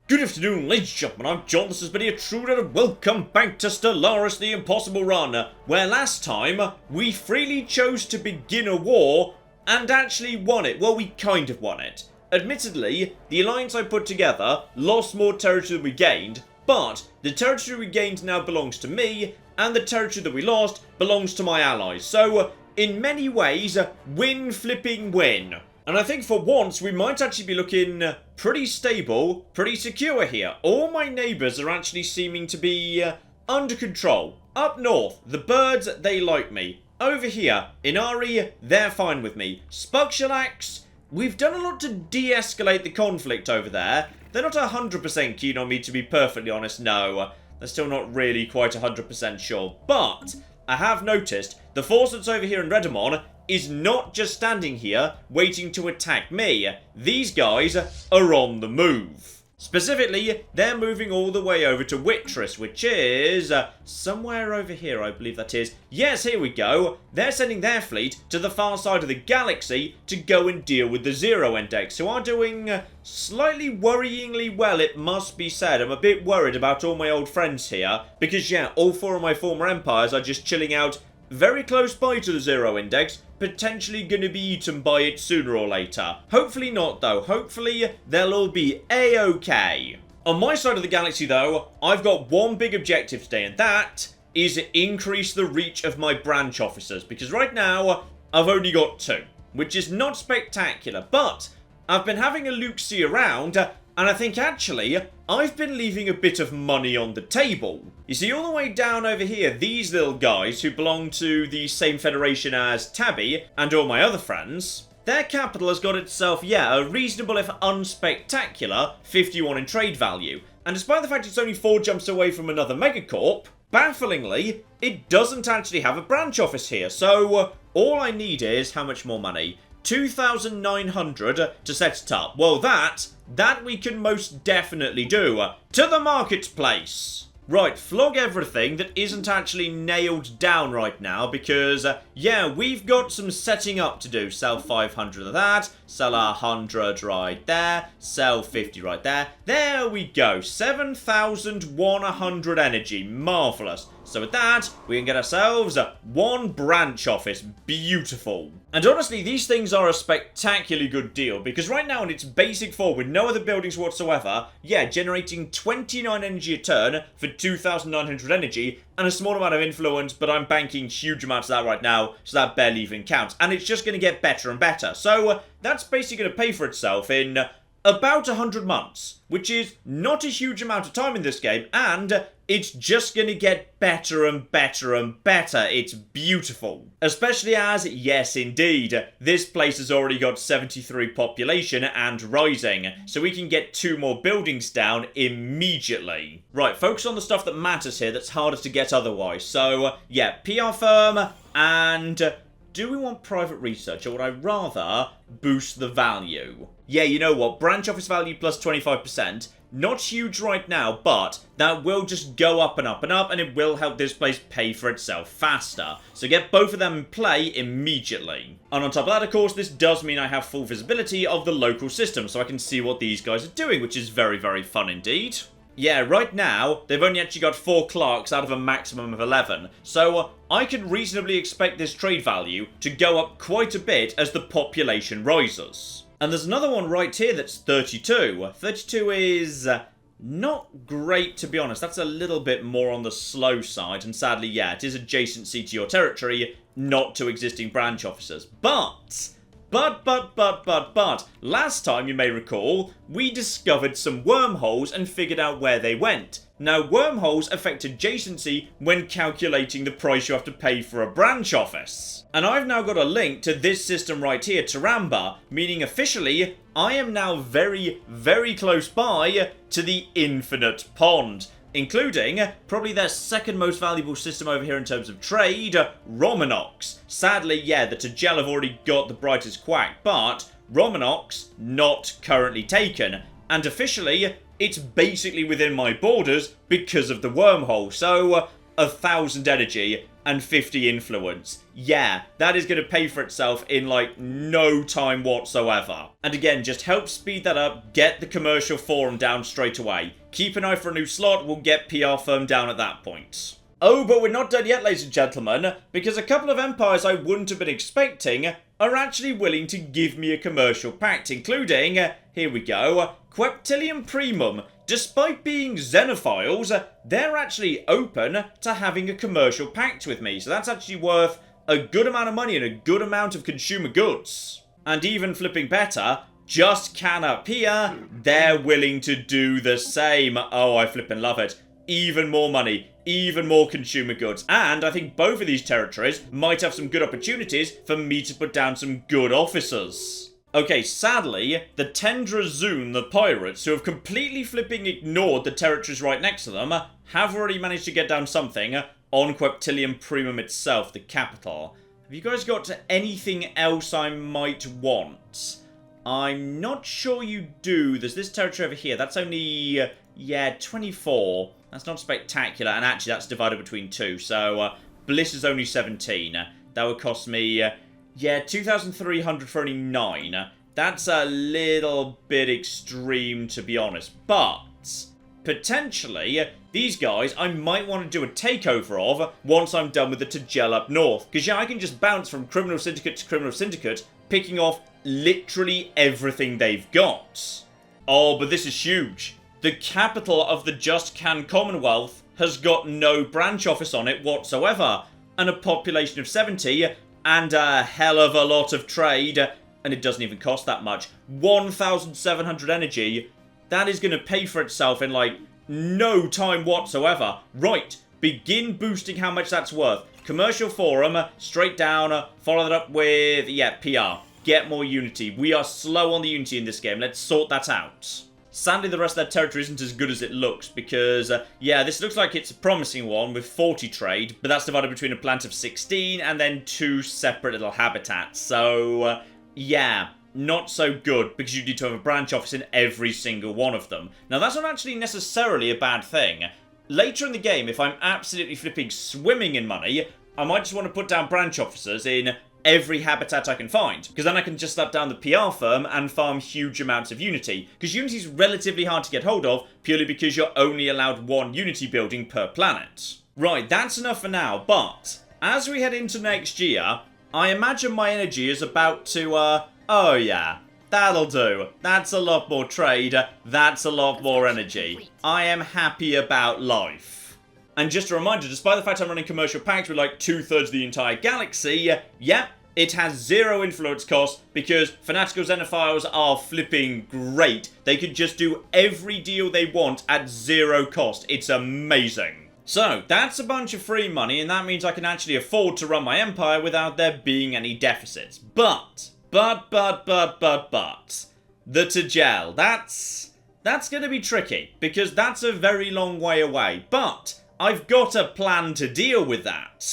Good afternoon, ladies and gentlemen, I'm John, this has been a true and welcome back to Stellaris The Impossible Run, where last time we freely chose to begin a war and actually won it. Well, we kind of won it. Admittedly, the alliance I put together lost more territory than we gained, but the territory we gained now belongs to me, and the territory that we lost belongs to my allies. So, in many ways, win flipping win. And I think for once, we might actually be looking pretty stable, pretty secure here. All my neighbours are actually seeming to be under control. Up north, the birds, they like me. Over here, in Ari, they're fine with me. Spuxalax, we've done a lot to de-escalate the conflict over there. They're not 100% keen on me, to be perfectly honest, no. They're still not really quite 100% sure. But I have noticed the force that's over here in Redamon is not just standing here waiting to attack me. These guys are on the move. Specifically, they're moving all the way over to Wittress, which is somewhere over here, I believe that is. Yes, here we go. They're sending their fleet to the far side of the galaxy to go and deal with the Zero Index, who are doing slightly worryingly well, it must be said. I'm a bit worried about all my old friends here, because yeah, all four of my former empires are just chilling out very close by to the Zero Index, potentially going to be eaten by it sooner or later. Hopefully not though, hopefully they'll all be a-okay. On my side of the galaxy though, I've got one big objective today, and that is increase the reach of my branch officers, because right now I've only got 2, which is not spectacular, but I've been having a look-see around, and I think actually I've been leaving a bit of money on the table. You see, all the way down over here, these little guys who belong to the same federation as Tabby and all my other friends, their capital has got itself, yeah, a reasonable if unspectacular 51 in trade value. And despite the fact it's only 4 jumps away from another MegaCorp, bafflingly, it doesn't actually have a branch office here. So all I need is, how much more money? 2,900 to set it up. Well, that we can most definitely do. To the marketplace. Right, flog everything that isn't actually nailed down right now, because, yeah, we've got some setting up to do. Sell 500 of that, sell 100 right there, sell 50 right there. There we go, 7,100 energy, marvellous. So with that, we can get ourselves 1 branch office, beautiful. And honestly, these things are a spectacularly good deal, because right now in its basic form with no other buildings whatsoever, yeah, generating 29 energy a turn for 2,900 energy, and a small amount of influence, but I'm banking huge amounts of that right now, so that barely even counts. And it's just going to get better and better. So that's basically going to pay for itself in about 100 months, which is not a huge amount of time in this game, and it's just going to get better and better and better. It's beautiful. Especially as, yes indeed, this place has already got 73 population and rising, so we can get 2 more buildings down immediately. Right, focus on the stuff that matters here that's harder to get otherwise. So, yeah, PR firm, and do we want private research, or would I rather boost the value? Yeah, you know what, branch office value plus 25%, not huge right now, but that will just go up and up and up, and it will help this place pay for itself faster. So get both of them in play immediately. And on top of that, of course, this does mean I have full visibility of the local system, so I can see what these guys are doing, which is very, very fun indeed. Yeah, right now, they've only actually got 4 clerks out of a maximum of 11. So I can reasonably expect this trade value to go up quite a bit as the population rises. And there's another one right here that's 32. 32 is not great, to be honest. That's a little bit more on the slow side. And sadly, yeah, it is adjacency to your territory, not to existing branch officers. But last time, you may recall, we discovered some wormholes and figured out where they went. Now, wormholes affect adjacency when calculating the price you have to pay for a branch office. And I've now got a link to this system right here, Taramba, meaning officially, I am now very, very close by to the Infinite Pond, including probably their second most valuable system over here in terms of trade, Romanox. Sadly, yeah, the Tajel have already got the brightest quack, but Romanox not currently taken. And officially, it's basically within my borders because of the wormhole. So 1,000 energy and 50 influence. Yeah, that is going to pay for itself in like no time whatsoever. And again, just help speed that up, get the commercial forum down straight away. Keep an eye for a new slot, we'll get PR firm down at that point. Oh, but we're not done yet, ladies and gentlemen, because a couple of empires I wouldn't have been expecting are actually willing to give me a commercial pact, including, here we go, Queptilium Primum. Despite being xenophiles, they're actually open to having a commercial pact with me, so that's actually worth a good amount of money and a good amount of consumer goods. And even flipping better, Just Can up here, they're willing to do the same. Oh, I flippin' love it. Even more money, even more consumer goods. And I think both of these territories might have some good opportunities for me to put down some good officers. Okay, sadly, the Tendrazoon, the pirates, who have completely flipping ignored the territories right next to them, have already managed to get down something on Queptilium Primum itself, the capital. Have you guys got anything else I might want? I'm not sure you do. There's this territory over here. That's only, yeah, 24. That's not spectacular, and actually that's divided between two, so Bliss is only 17. That would cost me, yeah, 2,300 for only 9. That's a little bit extreme, to be honest, but potentially these guys I might want to do a takeover of once I'm done with the Tagel up north, because yeah, I can just bounce from criminal syndicate to criminal syndicate, picking off literally everything they've got. Oh, but this is huge. The capital of the Just Can Commonwealth has got no branch office on it whatsoever, and a population of 70, and a hell of a lot of trade, and it doesn't even cost that much. 1,700 energy, that is going to pay for itself in like no time whatsoever. Right, begin boosting how much that's worth. Commercial forum, straight down, follow that up with, yeah, PR. Get more unity. We are slow on the unity in this game, let's sort that out. Sadly, the rest of that territory isn't as good as it looks because, yeah, this looks like it's a promising one with 40 trade, but that's divided between a plant of 16 and then 2 separate little habitats. So, yeah, not so good because you need to have a branch office in every single one of them. Now, that's not actually necessarily a bad thing. Later in the game, if I'm absolutely flipping swimming in money, I might just want to put down branch officers in every habitat I can find, because then I can just slap down the PR firm and farm huge amounts of Unity, because Unity is relatively hard to get hold of, purely because you're only allowed 1 Unity building per planet. Right, that's enough for now, but as we head into next year, I imagine my energy is about to, oh yeah, that'll do. That's a lot more trade, that's a lot more energy. I am happy about life. And just a reminder, despite the fact I'm running commercial packs with like 2/3 of the entire galaxy, yeah, it has 0 influence cost because fanatical xenophiles are flipping great. They could just do every deal they want at 0 cost. It's amazing. So, that's a bunch of free money, and that means I can actually afford to run my empire without there being any deficits. But, the Tagel, that's gonna be tricky, because that's a very long way away. But I've got a plan to deal with that.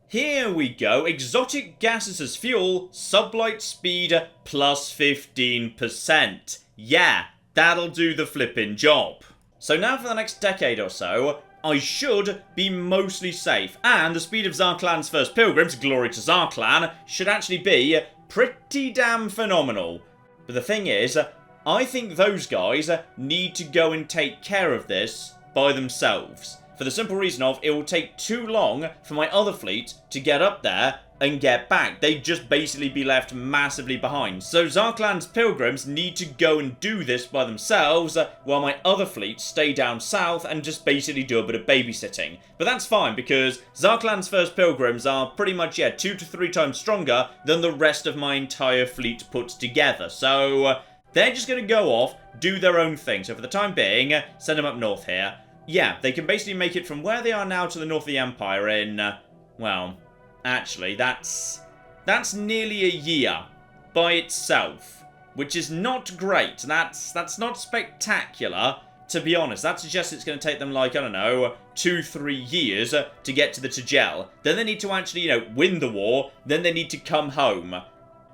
Here we go. Exotic gases as fuel, sublight speed plus 15%. Yeah, that'll do the flippin' job. So now for the next decade or so, I should be mostly safe. And the speed of Zarklan's first pilgrims, glory to Zarklan, should actually be pretty damn phenomenal. But the thing is, I think those guys need to go and take care of this by themselves. For the simple reason of, it will take too long for my other fleet to get up there and get back. They'd just basically be left massively behind. So Zarklan's pilgrims need to go and do this by themselves, while my other fleets stay down south and just basically do a bit of babysitting. But that's fine, because Zarklan's first pilgrims are pretty much, yeah, 2 to 3 times stronger than the rest of my entire fleet put together. So they're just going to go off, do their own thing. So for the time being, send them up north here. Yeah, they can basically make it from where they are now to the north of the Empire in, well, actually, that's nearly a year by itself, which is not great. That's not spectacular, to be honest. That suggests it's going to take them, like, I don't know, 2-3 years to get to the Tagel. Then they need to actually, you know, win the war. Then they need to come home.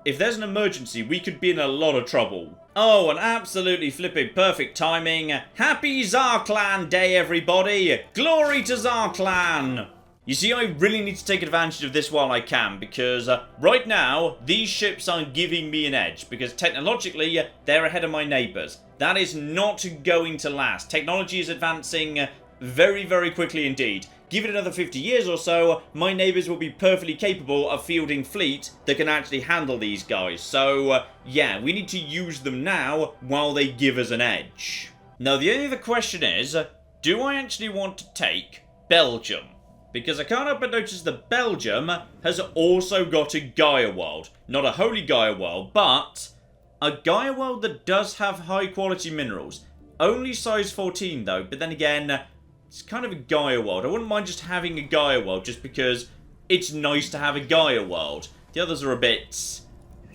If there's an emergency, we could be in a lot of trouble. Oh, and absolutely flipping perfect timing. Happy Zarklan Day, everybody! Glory to Zarklan! You see, I really need to take advantage of this while I can, because right now, these ships are giving me an edge, because technologically, they're ahead of my neighbours. That is not going to last. Technology is advancing very, very quickly indeed. Give it another 50 years or so, my neighbours will be perfectly capable of fielding fleet that can actually handle these guys. So, yeah, we need to use them now while they give us an edge. Now, the only other question is, do I actually want to take Belgium? Because I can't help but notice that Belgium has also got a Gaia world. Not a holy Gaia world, but a Gaia world that does have high quality minerals. Only size 14 though, but then again, it's kind of a Gaia world. I wouldn't mind just having a Gaia world just because it's nice to have a Gaia world. The others are a bit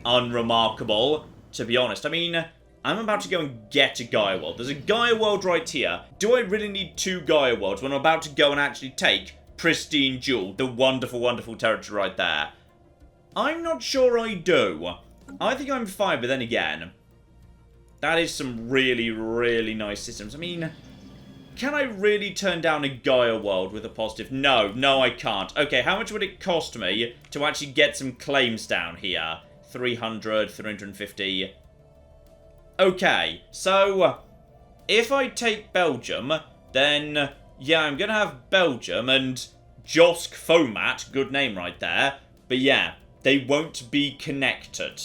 unremarkable, to be honest. I mean, I'm about to go and get a Gaia world. There's a Gaia world right here. Do I really need 2 Gaia worlds when I'm about to go and actually take Pristine Jewel, the wonderful, wonderful territory right there? I'm not sure I do. I think I'm fine, but then again, that is some really, really nice systems. I mean, can I really turn down a Gaia world with a positive? No, no I can't. Okay, how much would it cost me to actually get some claims down here? 300, 350. Okay, so if I take Belgium, then yeah, I'm going to have Belgium and Josk Fomat, good name right there. But yeah, they won't be connected.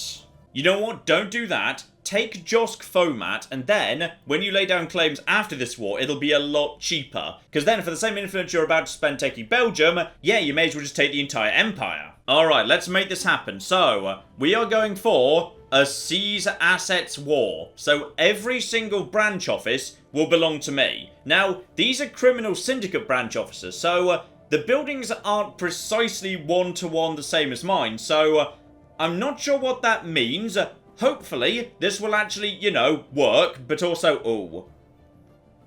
You know what? Don't do that. Take Josk Fomat, and then, when you lay down claims after this war, it'll be a lot cheaper. Because then, for the same influence you're about to spend taking Belgium, yeah, you may as well just take the entire empire. Alright, let's make this happen. So, we are going for a Seize Assets War. So, every single branch office will belong to me. Now, these are criminal syndicate branch officers, so the buildings aren't precisely one-to-one the same as mine, so I'm not sure what that means. Hopefully, this will actually, you know, work, but also, ooh.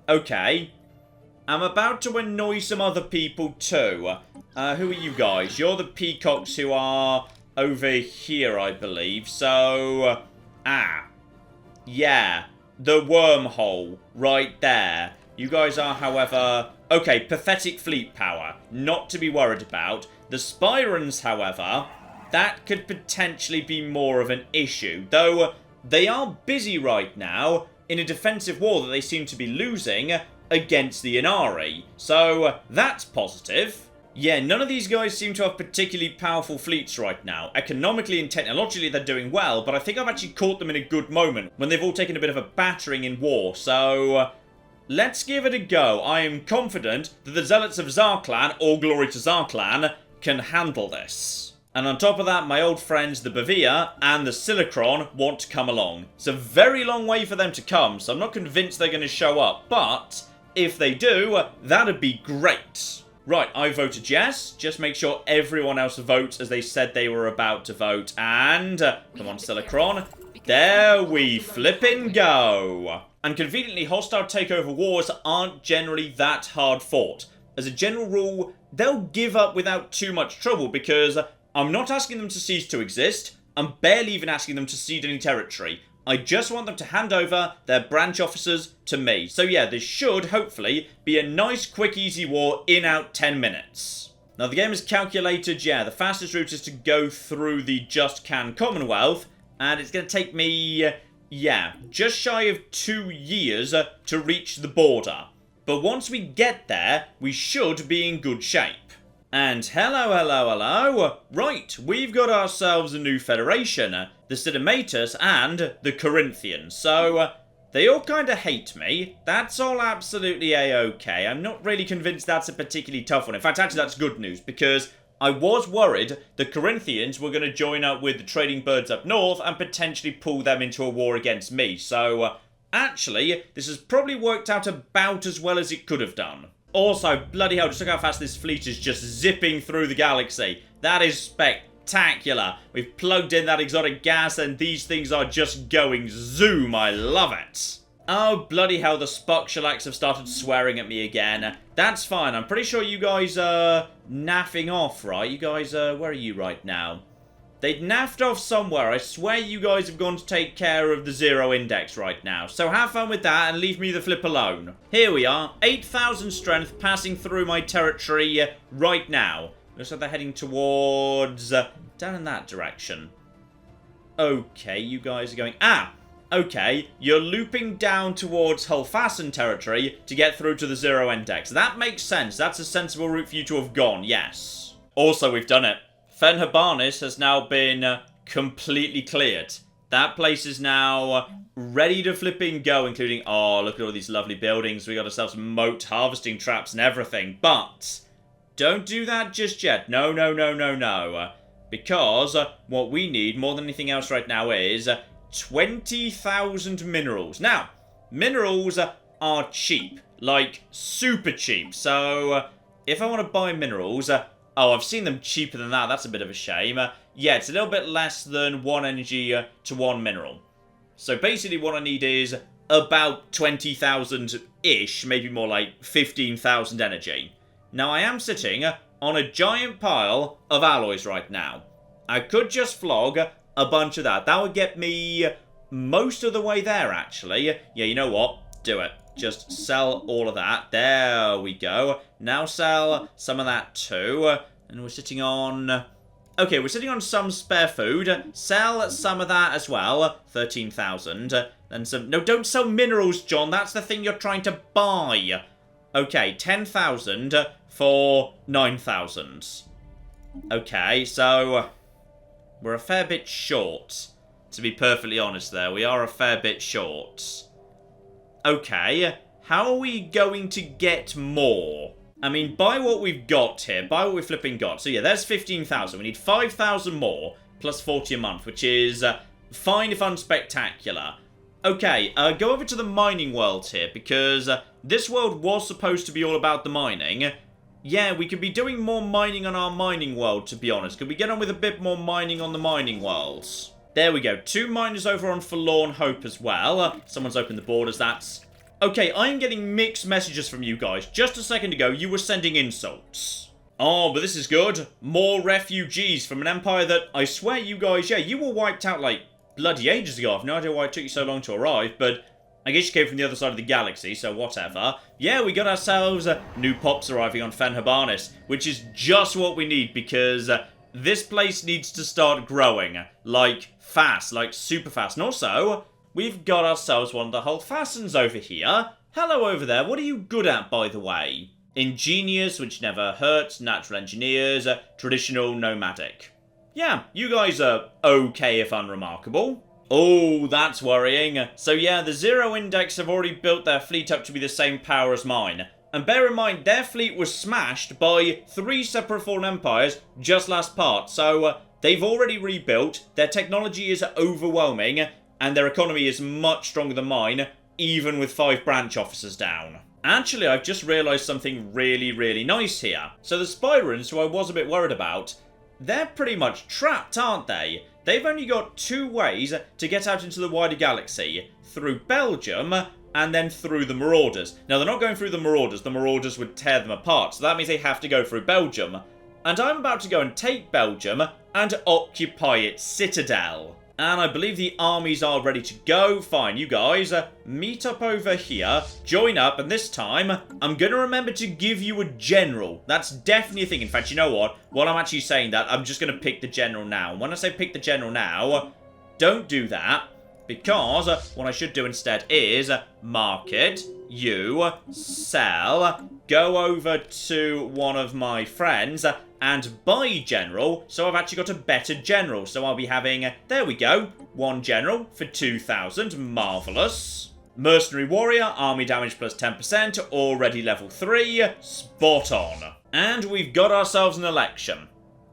Okay. I'm about to annoy some other people too. Who are you guys? You're the peacocks who are over here, I believe. So, yeah. The wormhole, right there. You guys are, however, okay, pathetic fleet power. Not to be worried about. The Spirans, however, that could potentially be more of an issue. Though, they are busy right now in a defensive war that they seem to be losing against the Inari. So, that's positive. Yeah, none of these guys seem to have particularly powerful fleets right now. Economically and technologically, they're doing well, but I think I've actually caught them in a good moment when they've all taken a bit of a battering in war. So, let's give it a go. I am confident that the Zealots of Zarklan, all glory to Zarklan, can handle this. And on top of that, my old friends, the Bavia and the Silicron, want to come along. It's a very long way for them to come, so I'm not convinced they're going to show up. But, if they do, that'd be great. Right, I voted yes. Just make sure everyone else votes as they said they were about to vote. And, come on, Silicron. There we flippin' go. And conveniently, hostile takeover wars aren't generally that hard fought. As a general rule, they'll give up without too much trouble because I'm not asking them to cease to exist. I'm barely even asking them to cede any territory. I just want them to hand over their branch officers to me. So yeah, this should, hopefully, be a nice, quick, easy war in out 10 minutes. Now, the game has calculated, yeah, the fastest route is to go through the Just Can Commonwealth, and it's going to take me, yeah, just shy of 2 years to reach the border. But once we get there, we should be in good shape. And hello, hello, hello. Right, we've got ourselves a new federation, the Sidamatus and the Corinthians. So, they all kind of hate me. That's all absolutely a-okay. I'm not really convinced that's a particularly tough one. In fact, actually, that's good news, because I was worried the Corinthians were going to join up with the trading birds up north and potentially pull them into a war against me. So, actually, this has probably worked out about as well as it could have done. Also, bloody hell, just look how fast this fleet is just zipping through the galaxy. That is spectacular. We've plugged in that exotic gas and these things are just going zoom. I love it. Oh, bloody hell, the Spuxalax have started swearing at me again. That's fine. I'm pretty sure you guys are naffing off, right? You guys, where are you right now? They'd naffed off somewhere. I swear you guys have gone to take care of the 0 index right now. So have fun with that and leave me the flip alone. Here we are. 8,000 strength passing through my territory right now. Looks like they're heading towards... down in that direction. Okay, you guys are going... Okay, you're looping down towards Hulfassen territory to get through to the 0 index. That makes sense. That's a sensible route for you to have gone, yes. Also, we've done it. Fanfare has now been completely cleared. That place is now ready to flipping go, including... Oh, look at all these lovely buildings. We got ourselves moat harvesting traps and everything. But don't do that just yet. No, no, no, no, no. Because what we need more than anything else right now is 20,000 minerals. Now, minerals are cheap. Like, super cheap. So, if I want to buy minerals... Oh, I've seen them cheaper than that. That's a bit of a shame. Yeah, it's a little bit less than 1 energy to 1 mineral. So basically what I need is about 20,000-ish, maybe more like 15,000 energy. Now, I am sitting on a giant pile of alloys right now. I could just flog a bunch of that. That would get me most of the way there, actually. Yeah, you know what? Do it. Just sell all of that. There we go. Now sell some of that too. And we're sitting on... Okay, we're sitting on some spare food. Sell some of that as well. 13,000. Then some... No, don't sell minerals, John. That's the thing you're trying to buy. Okay, 10,000 for 9,000. Okay, so... We're a fair bit short. To be perfectly honest there. We are a fair bit short. Okay, how are we going to get more? I mean, buy what we've got here. Buy what we've flipping got. So yeah, there's 15,000. We need 5,000 more, plus 40 a month, which is fine if unspectacular. Okay, go over to the mining world here, because this world was supposed to be all about the mining. Yeah, we could be doing more mining on our mining world, to be honest. Could we get on with a bit more mining on the mining worlds? There we go. 2 miners over on Forlorn Hope as well. Someone's opened the borders. That's... Okay, I'm getting mixed messages from you guys. Just a second ago, you were sending insults. Oh, but this is good. More refugees from an empire that, I swear you guys, yeah, you were wiped out like bloody ages ago. I've no idea why it took you so long to arrive, but I guess you came from the other side of the galaxy, so whatever. Yeah, we got ourselves new pops arriving on Fanfare, which is just what we need, because this place needs to start growing. Like... fast, like super fast. And also, we've got ourselves one of the Hulfassens over here. Hello over there. What are you good at, by the way? Ingenious, which never hurts. Natural engineers. Traditional, nomadic. Yeah, you guys are okay if unremarkable. Oh, that's worrying. So yeah, the 0 index have already built their fleet up to be the same power as mine. And bear in mind, their fleet was smashed by 3 separate fallen empires just last part. So... they've already rebuilt, their technology is overwhelming, and their economy is much stronger than mine, even with 5 branch officers down. Actually, I've just realised something really, really nice here. So the Spirans, who I was a bit worried about, they're pretty much trapped, aren't they? They've only got 2 ways to get out into the wider galaxy. Through Belgium, and then through the Marauders. Now, they're not going through the Marauders would tear them apart, so that means they have to go through Belgium. And I'm about to go and take Belgium and occupy its citadel. And I believe the armies are ready to go. Fine, you guys, meet up over here, join up, and this time, I'm going to remember to give you a general. That's definitely a thing. In fact, you know what? While I'm actually saying that, I'm just going to pick the general now. And when I say pick the general now, don't do that, because what I should do instead is market, you, sell, go over to one of my friends, and buy general, so I've actually got a better general. So I'll be having, there we go, 1 general for 2,000, marvellous. Mercenary warrior, army damage plus 10%, already level 3, spot on. And we've got ourselves an election.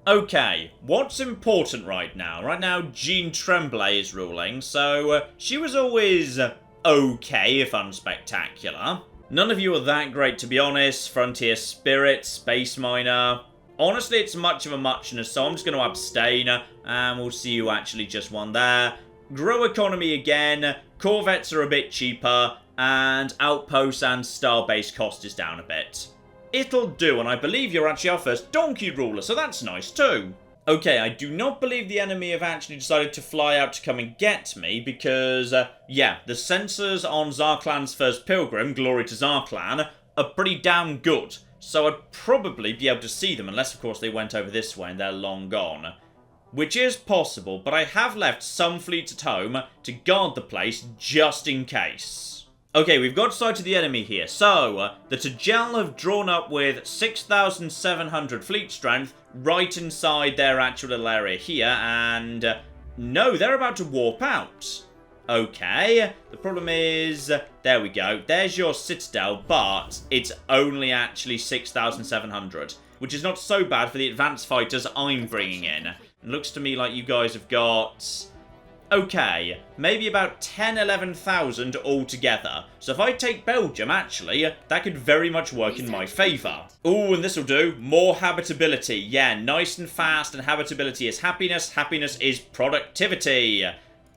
Okay, what's important right now? Right now, Jean Tremblay is ruling, so she was always okay, if unspectacular. None of you are that great, to be honest. Frontier Spirit, Space Miner. Honestly, it's much of a muchness, so I'm just going to abstain, and we'll see who actually just won there. Grow economy again, corvettes are a bit cheaper, and outposts and starbase cost is down a bit. It'll do, and I believe you're actually our first donkey ruler, so that's nice too. Okay, I do not believe the enemy have actually decided to fly out to come and get me because, yeah, the sensors on Zarklan's first pilgrim, Glory to Zarklan, are pretty damn good. So I'd probably be able to see them, unless, of course, they went over this way and they're long gone. Which is possible, but I have left some fleets at home to guard the place just in case. Okay, we've got sight of the enemy here. So, the Tajel have drawn up with 6,700 fleet strength right inside their actual little area here, and no, they're about to warp out. Okay, the problem is, there we go, there's your citadel, but it's only actually 6,700, which is not so bad for the advanced fighters I'm bringing in. It looks to me like you guys have got... okay, maybe about 11,000 altogether. So if I take Belgium, actually, that could very much work in my favour. Ooh, and this'll do. More habitability. Yeah, nice and fast, and habitability is happiness. Happiness is productivity.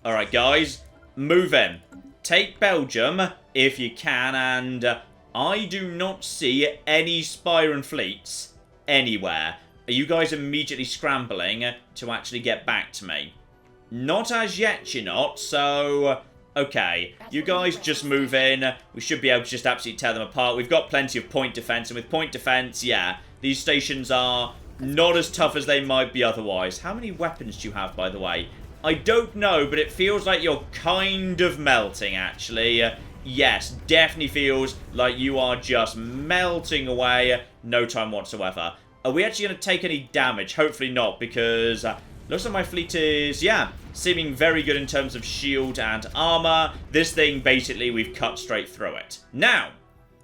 Alright, guys, move in. Take Belgium, if you can, and I do not see any Spyron fleets anywhere. Are you guys immediately scrambling to actually get back to me? Not as yet, you're not, so... okay, you guys just move in. We should be able to just absolutely tear them apart. We've got plenty of point defense, and with point defense, yeah, these stations are not as tough as they might be otherwise. How many weapons do you have, by the way? I don't know, but it feels like you're kind of melting, actually. Yes, definitely feels like you are just melting away. No time whatsoever. Are we actually going to take any damage? Hopefully not, because... looks like my fleet is, yeah, seeming very good in terms of shield and armor. This thing, basically, we've cut straight through it. Now,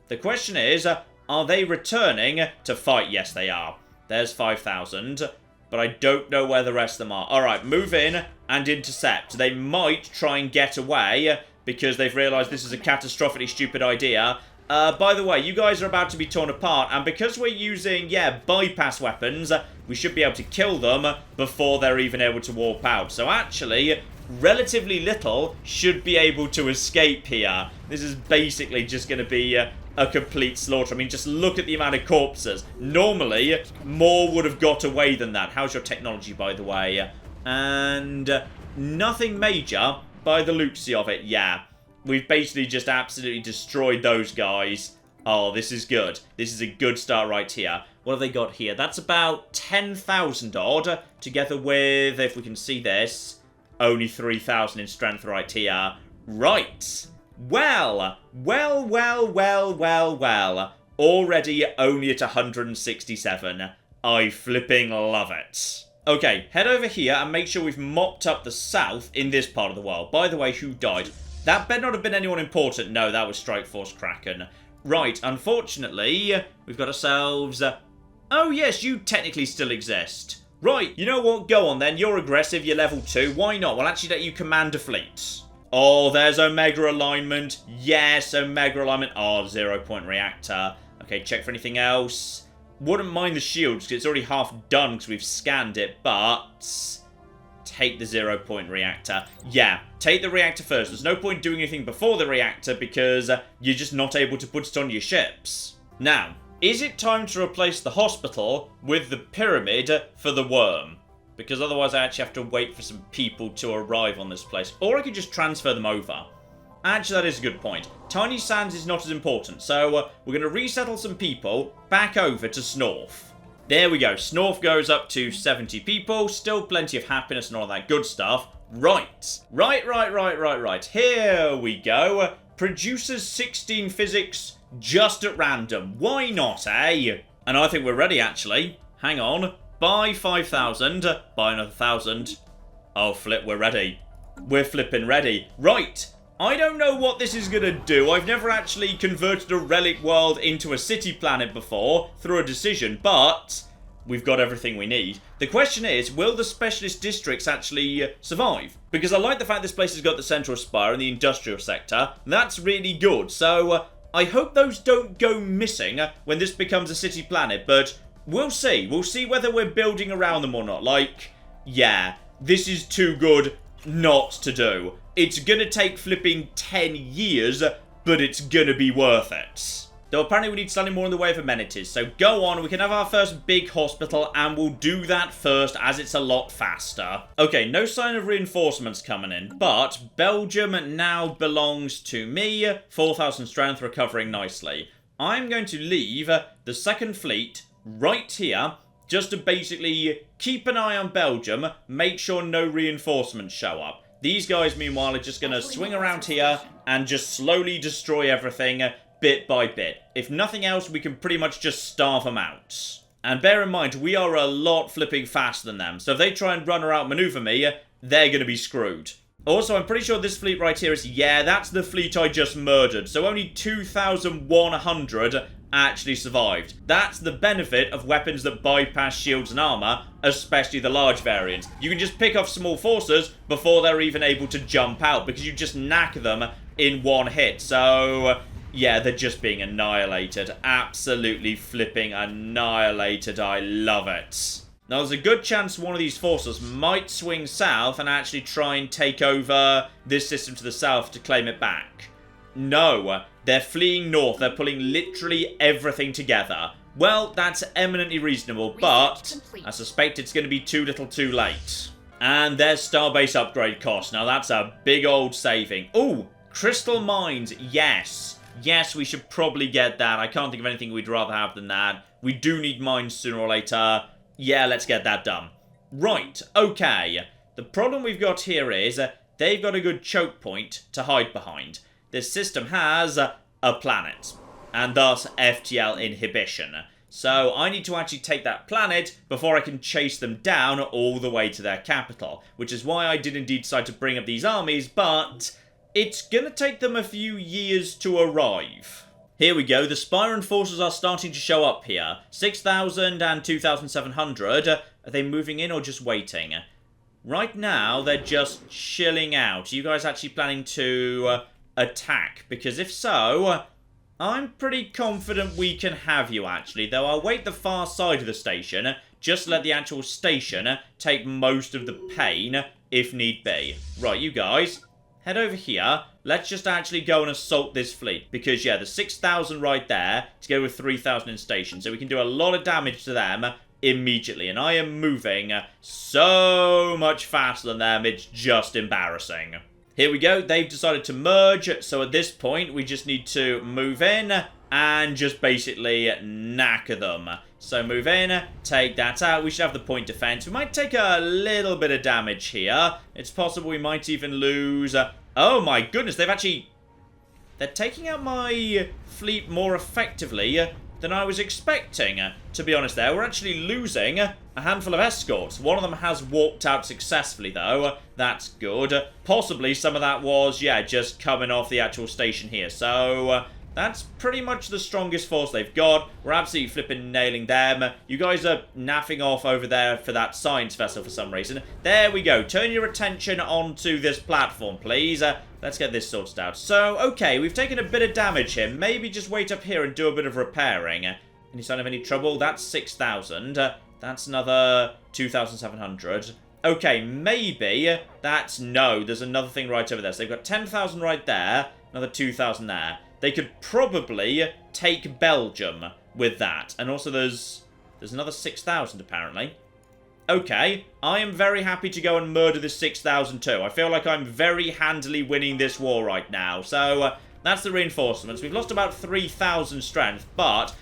the question is, are they returning to fight? Yes, they are. There's 5,000, but I don't know where the rest of them are. All right, move in and intercept. They might try and get away because they've realized this is a catastrophically stupid idea. By the way, you guys are about to be torn apart, and because we're using, yeah, bypass weapons, we should be able to kill them before they're even able to warp out. So actually, relatively little should be able to escape here. This is basically just going to be a complete slaughter. I mean, just look at the amount of corpses. Normally, more would have got away than that. How's your technology, by the way? And nothing major by the looksy of it, yeah. We've basically just absolutely destroyed those guys. Oh, this is good. This is a good start right here. What have they got here? That's about 10,000 odd, together with, if we can see this, only 3,000 in strength right here. Right. Well. Already only at 167. I flipping love it. Okay, head over here and make sure we've mopped up the south in this part of the world. By the way, who died? That better not have been anyone important. No, that was Strike Force Kraken. Right, unfortunately, we've got ourselves... oh, yes, you technically still exist. Right, you know what? Go on, then. You're aggressive. You're level 2. Why not? We'll actually let you command a fleet. Oh, there's Omega alignment. Yes, Omega alignment. Oh, 0-point reactor. Okay, check for anything else. Wouldn't mind the shields, because it's already half done, because we've scanned it, but... take the 0-point reactor. Yeah, take the reactor first. There's no point doing anything before the reactor because you're just not able to put it on your ships. Now, is it time to replace the hospital with the pyramid for the worm? Because otherwise I actually have to wait for some people to arrive on this place. Or I could just transfer them over. Actually, that is a good point. Tiny Sands is not as important, so we're going to resettle some people back over to Snorf. There we go. Snorf goes up to 70 people. Still plenty of happiness and all that good stuff. Right. Right. Here we go. Produces 16 physics just at random. Why not, eh? And I think we're ready, actually. Hang on. Buy 5,000. Buy another 1,000. Oh, flip, we're ready. We're flipping ready. Right. I don't know what this is going to do. I've never actually converted a relic world into a city planet before through a decision, but we've got everything we need. The question is, will the specialist districts actually survive? Because I like the fact this place has got the central spire and the industrial sector. That's really good. So I hope those don't go missing when this becomes a city planet, but we'll see. We'll see whether we're building around them or not. Like, yeah, this is too good not to do. It's gonna take flipping 10 years, but it's gonna be worth it. Though apparently we need slightly more in the way of amenities. So go on, we can have our first big hospital, and we'll do that first as it's a lot faster. Okay, no sign of reinforcements coming in, but Belgium now belongs to me. 4,000 strength, recovering nicely. I'm going to leave the second fleet right here, just to basically keep an eye on Belgium, make sure no reinforcements show up. These guys, meanwhile, are just going to swing around here and just slowly destroy everything bit by bit. If nothing else, we can pretty much just starve them out. And bear in mind, we are a lot flipping faster than them, so if they try and run or outmaneuver me, they're going to be screwed. Also, I'm pretty sure this fleet right here is, yeah, that's the fleet I just murdered, so only 2,100 actually survived. That's the benefit of weapons that bypass shields and armor, especially the large variants. You can just pick off small forces before they're even able to jump out, because you just knack them in one hit. So yeah, they're just being annihilated. Absolutely flipping annihilated. I love it. Now, there's a good chance one of these forces might swing south and actually try and take over this system to the south to claim it back. No, they're fleeing north. They're pulling literally everything together. Well, that's eminently reasonable, but I suspect it's going to be too little too late. And there's Starbase upgrade cost. Now, that's a big old saving. Ooh, crystal mines, yes. Yes, we should probably get that. I can't think of anything we'd rather have than that. We do need mines sooner or later. Yeah, let's get that done. Right, okay. The problem we've got here is they've got a good choke point to hide behind. This system has a planet, and thus FTL inhibition. So I need to actually take that planet before I can chase them down all the way to their capital, which is why I did indeed decide to bring up these armies, but it's going to take them a few years to arrive. Here we go, the Spyron forces are starting to show up here. 6,000 and 2,700. Are they moving in or just waiting? Right now, they're just chilling out. Are you guys actually planning to attack? Because if so, I'm pretty confident we can have you actually. Though I'll wait the far side of the station. Just let the actual station take most of the pain if need be. Right, you guys, head over here. Let's just actually go and assault this fleet. Because, yeah, the 6,000 right there to go with 3,000 in station. So we can do a lot of damage to them immediately. And I am moving so much faster than them. It's just embarrassing. Here we go. They've decided to merge. So at this point, we just need to move in and just basically knacker them. So move in, take that out. We should have the point defense. We might take a little bit of damage here. It's possible we might even lose. Oh my goodness, they're taking out my fleet more effectively than I was expecting. To be honest there, we're actually losing a handful of escorts. One of them has walked out successfully though. That's good. Possibly some of that was, yeah, just coming off the actual station here. So that's pretty much the strongest force they've got. We're absolutely flipping nailing them. You guys are naffing off over there for that science vessel for some reason. There we go. Turn your attention onto this platform, please. Let's get this sorted out. So, okay, we've taken a bit of damage here. Maybe just wait up here and do a bit of repairing. Any sign of any trouble? That's 6,000. That's another 2,700. Okay, maybe that's... No, there's another thing right over there. So they've got 10,000 right there. Another 2,000 there. They could probably take Belgium with that. And also there's another 6,000 apparently. Okay, I am very happy to go and murder this 6,000 too. I feel like I'm very handily winning this war right now. So that's the reinforcements. We've lost about 3,000 strength, but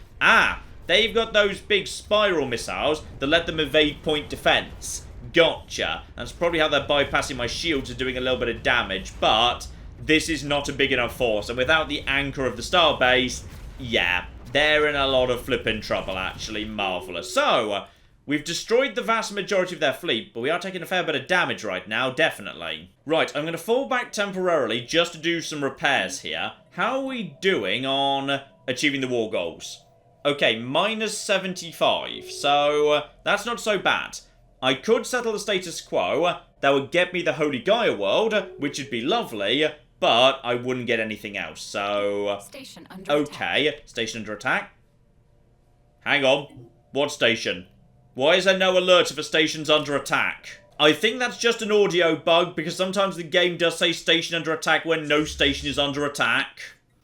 they've got those big spiral missiles that let them evade point defense. Gotcha. That's probably how they're bypassing my shields and doing a little bit of damage, but this is not a big enough force, and without the anchor of the starbase, yeah, they're in a lot of flippin' trouble, actually. Marvellous. So, we've destroyed the vast majority of their fleet, but we are taking a fair bit of damage right now, definitely. Right, I'm going to fall back temporarily just to do some repairs here. How are we doing on achieving the war goals? Okay, minus 75, so that's not so bad. I could settle the status quo. That would get me the Holy Gaia world, which would be lovely, but I wouldn't get anything else, so... Station under attack. Station under attack. Hang on. What station? Why is there no alert if a station's under attack? I think that's just an audio bug, because sometimes the game does say station under attack when no station is under attack.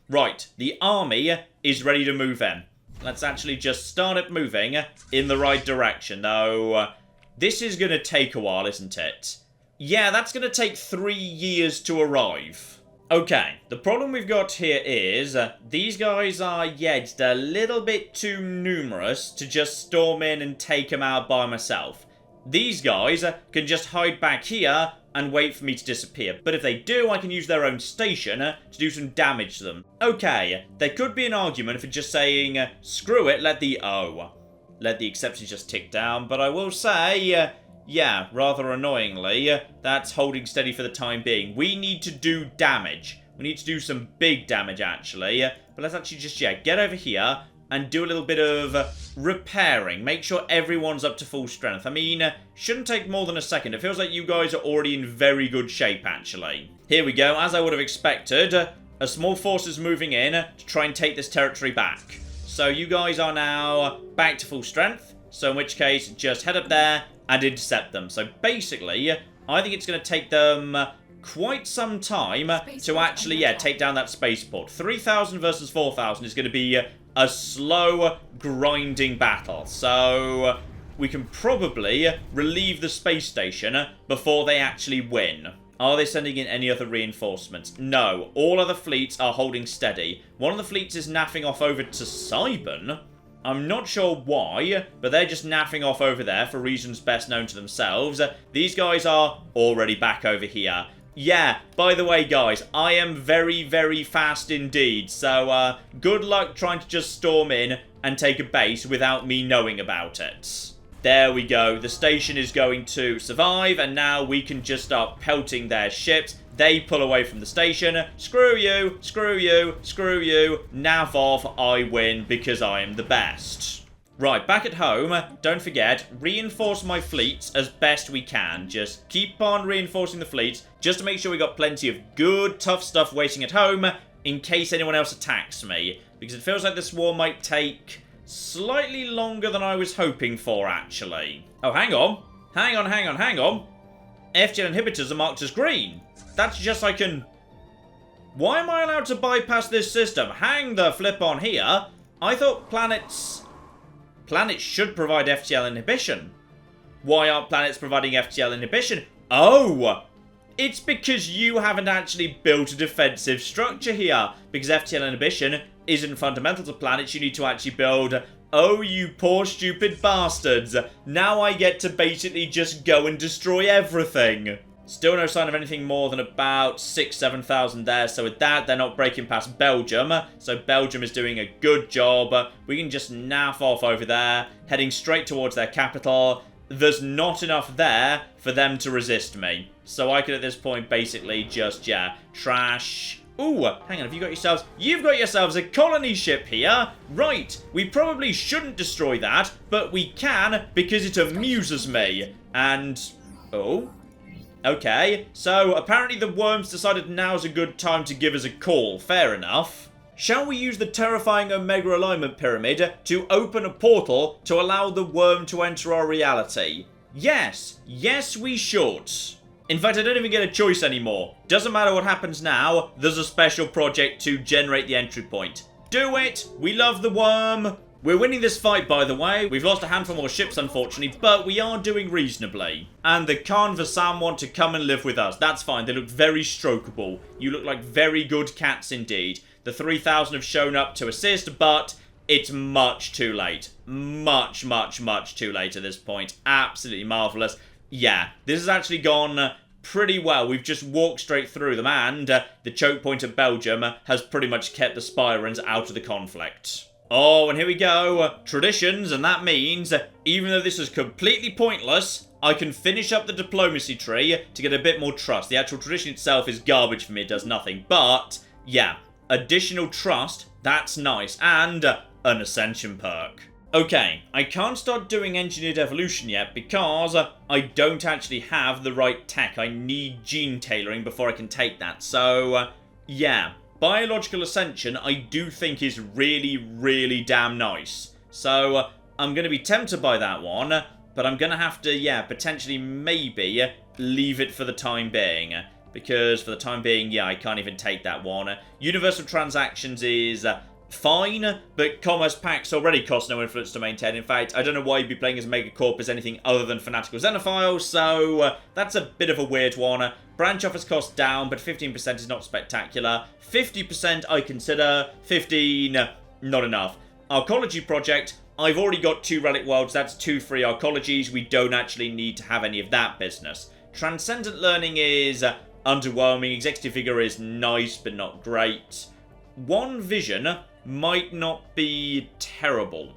Right, the army is ready to move in. Let's actually just start it moving in the right direction. Though, this is going to take a while, isn't it? Yeah, that's going to take 3 years to arrive. Okay, the problem we've got here is these guys are, yeah, just a little bit too numerous to just storm in and take them out by myself. These guys can just hide back here and wait for me to disappear. But if they do, I can use their own station to do some damage to them. Okay, there could be an argument for just saying, screw it, let the exceptions just tick down. But I will say, yeah, rather annoyingly, that's holding steady for the time being. We need to do damage. We need to do some big damage, actually. But let's actually just, yeah, get over here and do a little bit of repairing. Make sure everyone's up to full strength. I mean, shouldn't take more than a second. It feels like you guys are already in very good shape, actually. Here we go. As I would have expected, a small force is moving in to try and take this territory back. So you guys are now back to full strength. So in which case, just head up there and intercept them. So basically, I think it's going to take them quite some time to actually, yeah, take down that spaceport. 3,000 versus 4,000 is going to be a slow, grinding battle. So we can probably relieve the space station before they actually win. Are they sending in any other reinforcements? No. All other fleets are holding steady. One of the fleets is naffing off over to Cybern. I'm not sure why, but they're just naffing off over there for reasons best known to themselves. These guys are already back over here. Yeah, by the way, guys, I am very, very fast indeed. So, good luck trying to just storm in and take a base without me knowing about it. There we go. The station is going to survive, and now we can just start pelting their ships. They pull away from the station. Screw you, screw you, screw you. Nav off, I win because I am the best. Right, back at home, don't forget, reinforce my fleets as best we can. Just keep on reinforcing the fleets, just to make sure we got plenty of good, tough stuff waiting at home, in case anyone else attacks me. Because it feels like this war might take slightly longer than I was hoping for, actually. Oh, hang on. Hang on, hang on, hang on. FTL inhibitors are marked as green. That's just I can... Why am I allowed to bypass this system? Hang the flip on here. I thought planets should provide FTL inhibition. Why aren't planets providing FTL inhibition? Oh! It's because you haven't actually built a defensive structure here. Because FTL inhibition isn't fundamental to planets. You need to actually build... Oh, you poor stupid bastards. Now I get to basically just go and destroy everything. Still no sign of anything more than about 6,000-7,000 there. So with that, they're not breaking past Belgium. So Belgium is doing a good job. We can just naff off over there, heading straight towards their capital. There's not enough there for them to resist me. So I could at this point basically just, yeah, trash... Ooh, hang on, have you got yourselves... You've got yourselves a colony ship here. Right, we probably shouldn't destroy that, but we can because it amuses me. And... Oh... Okay, so apparently the worms decided now's a good time to give us a call. Fair enough. Shall we use the terrifying Omega alignment pyramid to open a portal to allow the worm to enter our reality? Yes. Yes, we should. In fact, I don't even get a choice anymore. Doesn't matter what happens now, there's a special project to generate the entry point. Do it! We love the worm! We're winning this fight, by the way. We've lost a handful more ships, unfortunately, but we are doing reasonably. And the Khan Vassam want to come and live with us. That's fine. They look very strokeable. You look like very good cats indeed. The 3,000 have shown up to assist, but it's much too late. Much, much, much too late at this point. Absolutely marvellous. Yeah, this has actually gone pretty well. We've just walked straight through them, and the choke point of Belgium has pretty much kept the Spirans out of the conflict. Oh, and here we go. Traditions, and that means, even though this is completely pointless, I can finish up the diplomacy tree to get a bit more trust. The actual tradition itself is garbage for me. It does nothing. But, yeah, additional trust, that's nice. And an ascension perk. Okay, I can't start doing engineered evolution yet because I don't actually have the right tech. I need gene tailoring before I can take that. So, yeah. Biological Ascension, I do think is really, really damn nice. So, I'm going to be tempted by that one, but I'm going to have to, yeah, potentially maybe leave it for the time being. because for the time being, yeah, I can't even take that one. Universal Transactions is fine, but Commerce Packs already cost no influence to maintain. In fact, I don't know why you'd be playing as MegaCorp as anything other than Fanatical Xenophile, so that's a bit of a weird one. Branch office cost down, but 15% is not spectacular. 50% I consider, 15 not enough. Arcology project, I've already got 2 relic worlds, that's 2 free arcologies, we don't actually need to have any of that business. Transcendent learning is underwhelming, executive vigor is nice but not great. One vision might not be terrible.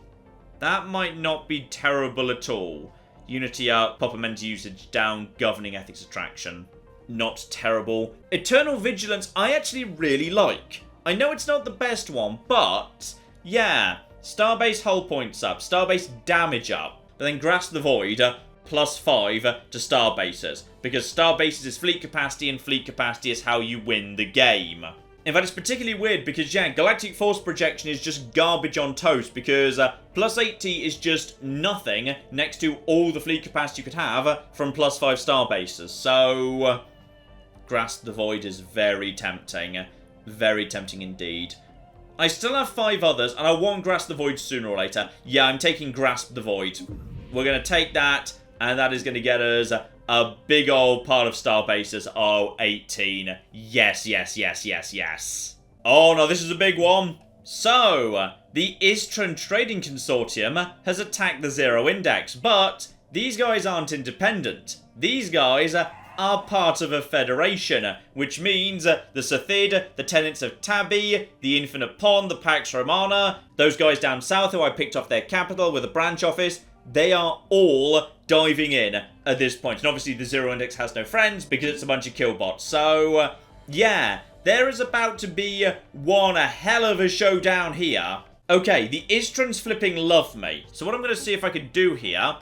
That might not be terrible at all. Unity up, Popamenta usage down, governing ethics attraction. Not terrible. Eternal Vigilance I actually really like. I know it's not the best one, but yeah. Starbase hull points up, Starbase damage up, but then Grasp the Void +5 to Starbases, because Starbases is fleet capacity and fleet capacity is how you win the game. In fact, it's particularly weird because, yeah, Galactic Force Projection is just garbage on toast because +80 is just nothing next to all the fleet capacity you could have from +5 Starbases. So, Grasp the Void is very tempting. Very tempting indeed. I still have 5 others, and I want Grasp the Void sooner or later. Yeah, I'm taking Grasp the Void. We're going to take that, and that is going to get us a big old part of Starbases. Oh, 18. Yes, yes, yes, yes, yes. Oh, no, this is a big one. So, the Istran Trading Consortium has attacked the Zero Index, but these guys aren't independent. These guys are part of a federation, which means the Sathid, the Tenants of Tabi, the Infinite Pond, the Pax Romana, those guys down south who I picked off their capital with a branch office, they are all diving in at this point. And obviously the Zero Index has no friends because it's a bunch of killbots. So, yeah, there is about to be one hell of a showdown here. Okay, the Istrans flipping love me. So what I'm going to see if I can do here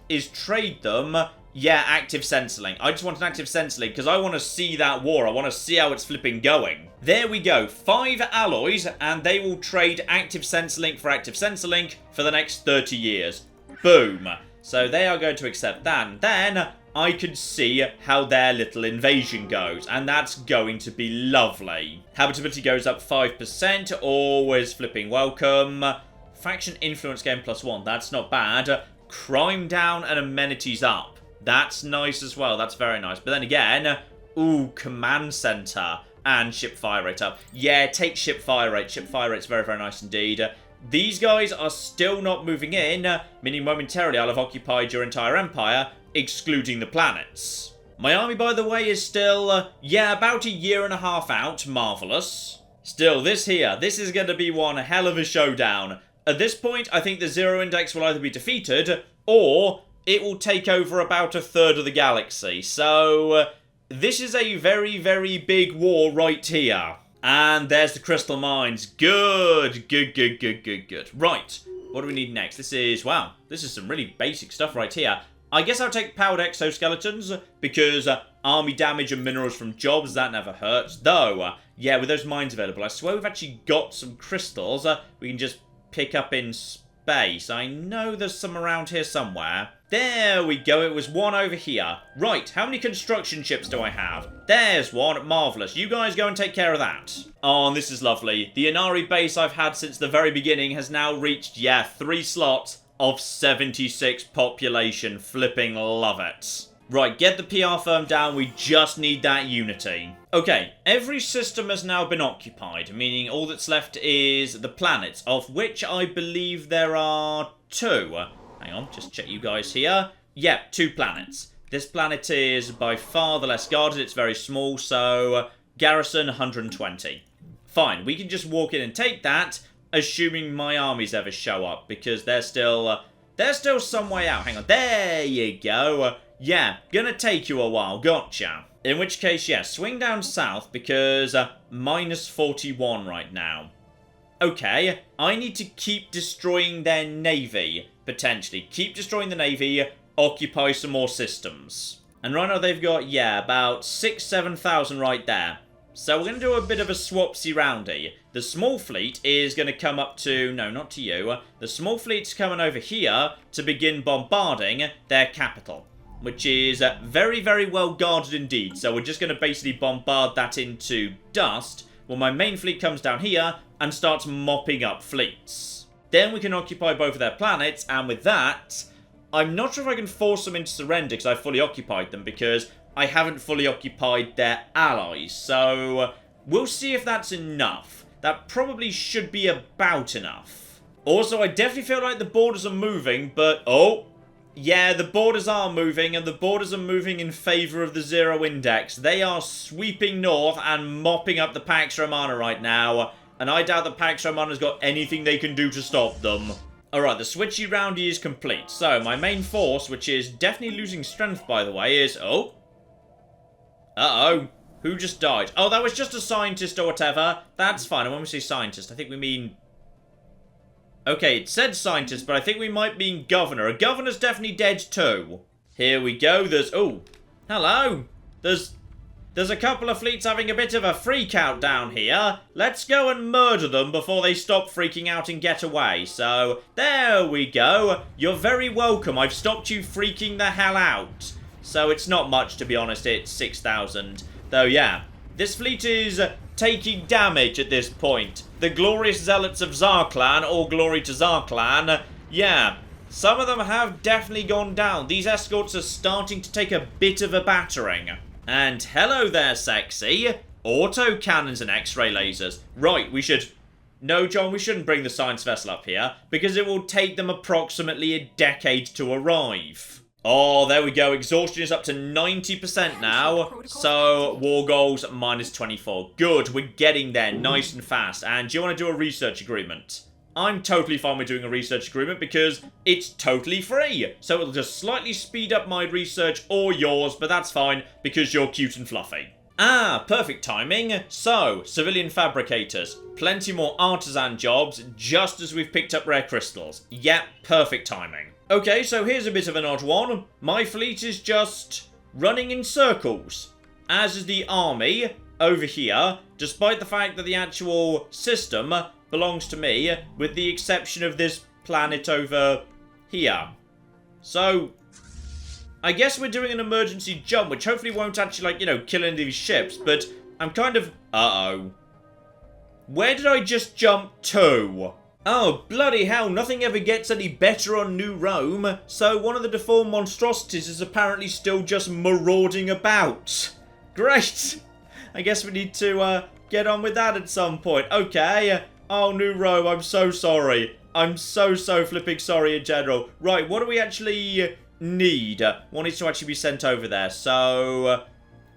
is trade them. Yeah, active Senselink. I just want an active Senselink because I want to see that war. I want to see how it's flipping going. There we go. 5 alloys and they will trade active Senselink for active Senselink for the next 30 years. Boom. So they are going to accept that. And then I can see how their little invasion goes. And that's going to be lovely. Habitability goes up 5%. Always flipping welcome. Faction influence gain +1. That's not bad. Crime down and amenities up. That's nice as well. That's very nice. But then again, ooh, command center and ship fire rate up. Yeah, take ship fire rate. Ship fire rate's very, very nice indeed. These guys are still not moving in, meaning momentarily I'll have occupied your entire empire, excluding the planets. My army, by the way, is still, yeah, about a year and a half out. Marvellous. Still, this is going to be one hell of a showdown. At this point, I think the Zero Index will either be defeated, or it will take over about a third of the galaxy. So, this is a very, very big war right here. And there's the crystal mines. Good, good, good, good, good, good. Right, what do we need next? This is, wow, this is some really basic stuff right here. I guess I'll take powered exoskeletons, because army damage and minerals from jobs, that never hurts. Though, yeah, with those mines available, I swear we've actually got some crystals we can just pick up in space. I know there's some around here somewhere. There we go, it was one over here. Right, how many construction ships do I have? There's one, marvellous. You guys go and take care of that. Oh, and this is lovely. The Inari base I've had since the very beginning has now reached, yeah, 3 slots of 76 population. Flipping love it. Right, get the PR firm down, we just need that unity. Okay, every system has now been occupied, meaning all that's left is the planets, of which I believe there are 2. Hang on, just check you guys here. Yep, 2 planets. This planet is by far the less guarded, it's very small, so garrison 120. Fine, we can just walk in and take that, assuming my armies ever show up, because they're still some way out. Hang on, there you go. Yeah, gonna take you a while, gotcha. In which case, yeah, swing down south, because -41 right now. Okay, I need to keep destroying their navy, potentially. Keep destroying the navy, occupy some more systems. And right now they've got, yeah, about 7,000 right there. So we're going to do a bit of a swapsy-roundy. The small fleet is going to come up to, no, not to you. The small fleet's coming over here to begin bombarding their capital. which is very, very well guarded indeed. So we're just going to basically bombard that into dust when my main fleet comes down here and starts mopping up fleets. Then we can occupy both of their planets, and with that, I'm not sure if I can force them into surrender because I've fully occupied them, because I haven't fully occupied their allies. So we'll see if that's enough. That probably should be about enough. Also, I definitely feel like the borders are moving, but... oh, yeah, the borders are moving, and the borders are moving in favour of the Zero Index. They are sweeping north and mopping up the Pax Romana right now, and I doubt that Pax Romana's got anything they can do to stop them. Alright, the switchy roundy is complete. So, my main force, which is definitely losing strength, by the way, is... oh. Uh-oh. Who just died? Oh, that was just a scientist or whatever. That's fine. And when we say scientist, I think we mean... okay, it said scientist, but I think we might mean governor. A governor's definitely dead too. Here we go. There's... oh. Hello. There's a couple of fleets having a bit of a freak out down here. Let's go and murder them before they stop freaking out and get away. So, there we go. You're very welcome. I've stopped you freaking the hell out. So, it's not much, to be honest. It's 6,000. Though, yeah. This fleet is taking damage at this point. The glorious zealots of Zarklan, all glory to Zarklan. Yeah, some of them have definitely gone down. These escorts are starting to take a bit of a battering. And hello there, sexy. Auto cannons and X-ray lasers. Right, we should... no, John, we shouldn't bring the science vessel up here, because it will take them approximately a decade to arrive. Oh, there we go. Exhaustion is up to 90% now. So, war goals minus 24. Good, we're getting there nice and fast. And do you want to do a research agreement? I'm totally fine with doing a research agreement because it's totally free. So it'll just slightly speed up my research or yours, but that's fine because you're cute and fluffy. Ah, perfect timing. So, civilian fabricators. Plenty more artisan jobs just as we've picked up rare crystals. Yep, perfect timing. Okay, so here's a bit of an odd one. My fleet is just running in circles, as is the army over here, despite the fact that the actual system belongs to me, with the exception of this planet over here. So, I guess we're doing an emergency jump, which hopefully won't actually, like, you know, kill any of these ships, but I'm kind of... uh-oh. Where did I just jump to? Oh, bloody hell, nothing ever gets any better on New Rome, so one of the deformed monstrosities is apparently still just marauding about. Great! I guess we need to, get on with that at some point. Okay, oh, New Rome, I'm so sorry. I'm so flipping sorry in general. Right, what do we actually need? What needs to actually be sent over there? So,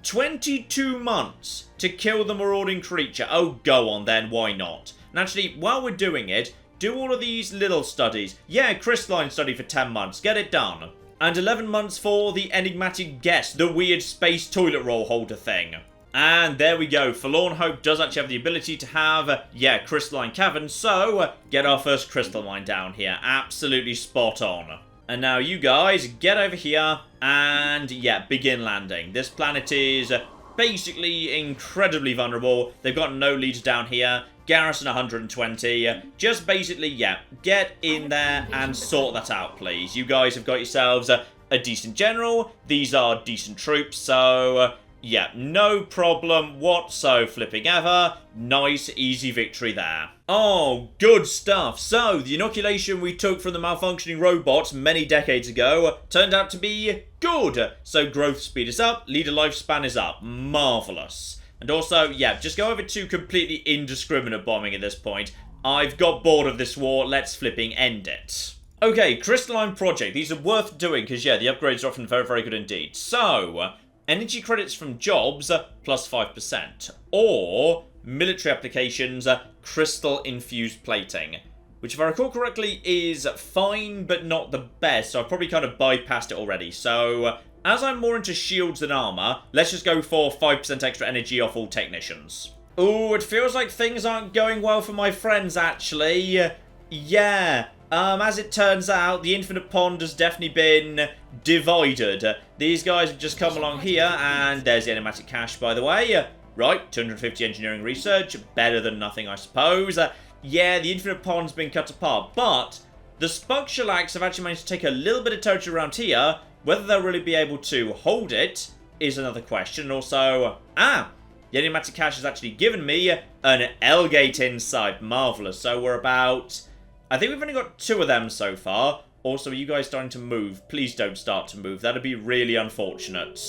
22 months to kill the marauding creature. Oh, go on then, why not? And actually, while we're doing it, do all of these little studies. Yeah, crystalline study for 10 months. Get it done. And 11 months for the enigmatic guest, the weird space toilet roll holder thing. And there we go. Forlorn Hope does actually have the ability to have, yeah, crystalline caverns. So, get our first crystal mine down here. Absolutely spot on. And now you guys, get over here and, yeah, begin landing. This planet is basically incredibly vulnerable. They've got no leads down here. Garrison 120. Just basically, yeah, get in there and sort that out, please. You guys have got yourselves a decent general. These are decent troops, so... yeah, no problem whatso flipping ever. Nice, easy victory there. Oh, good stuff. So, the inoculation we took from the malfunctioning robots many decades ago turned out to be good. So, growth speed is up, leader lifespan is up. Marvellous. And also, yeah, just go over to completely indiscriminate bombing at this point. I've got bored of this war. Let's flipping end it. Okay, Crystalline Project. These are worth doing because, yeah, the upgrades are often very, very good indeed. So... energy credits from jobs, plus 5%. Or, military applications, crystal-infused plating. Which, if I recall correctly, is fine, but not the best. So I've probably kind of bypassed it already. So, as I'm more into shields than armor, let's just go for 5% extra energy off all technicians. Ooh, it feels like things aren't going well for my friends, actually. Yeah. As it turns out, the Infinite Pond has definitely been divided. These guys have just come along here, and there's the enigmatic cache, by the way. Right, 250 engineering research, better than nothing, I suppose. Yeah, the Infinite Pond's been cut apart, but the Spuk Shellacs have actually managed to take a little bit of territory around here, Whether they'll really be able to hold it is another question. And also, the enigmatic cache has actually given me an L-gate inside. Marvellous. So we're about... I think we've only got 2 of them so far. Also, are you guys starting to move? Please don't start to move. That'd be really unfortunate.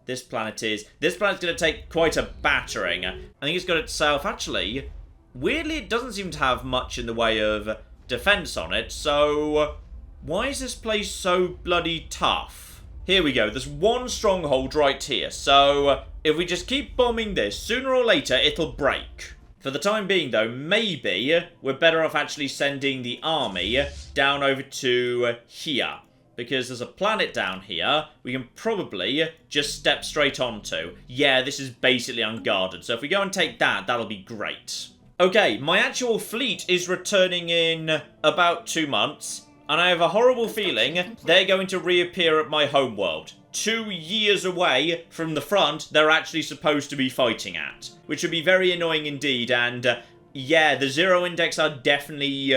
This planet's going to take quite a battering. I think it's got itself... Actually, weirdly, it doesn't seem to have much in the way of defense on it. So, why is this place so bloody tough? Here we go. There's one stronghold right here. So, if we just keep bombing this, sooner or later, it'll break. For the time being, though, maybe we're better off actually sending the army down over to here. Because there's a planet down here we can probably just step straight onto. Yeah, this is basically unguarded. So if we go and take that, that'll be great. Okay, my actual fleet is returning in about 2 months. And I have a horrible feeling they're going to reappear at my homeworld. 2 years away from the front they're actually supposed to be fighting at. Which would be very annoying indeed. And yeah, the Zero Index are definitely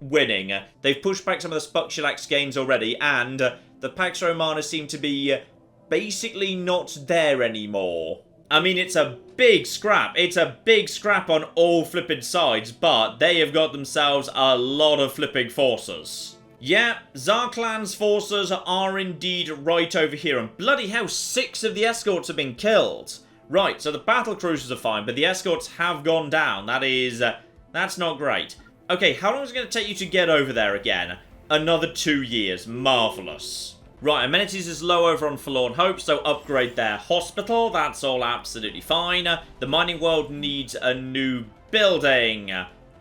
winning. They've pushed back some of the Spuxilax gains already. And the Pax Romana seem to be basically not there anymore. I mean, it's a big scrap. It's a big scrap on all flipping sides. But they have got themselves a lot of flipping forces. Yeah, Zarklan's forces are indeed right over here. And bloody hell, 6 of the escorts have been killed. Right, so the battle cruisers are fine, but the escorts have gone down. That's not great. Okay, how long is it going to take you to get over there again? Another 2 years. Marvellous. Right, amenities is low over on Forlorn Hope, so upgrade their hospital. That's all absolutely fine. The mining world needs a new building.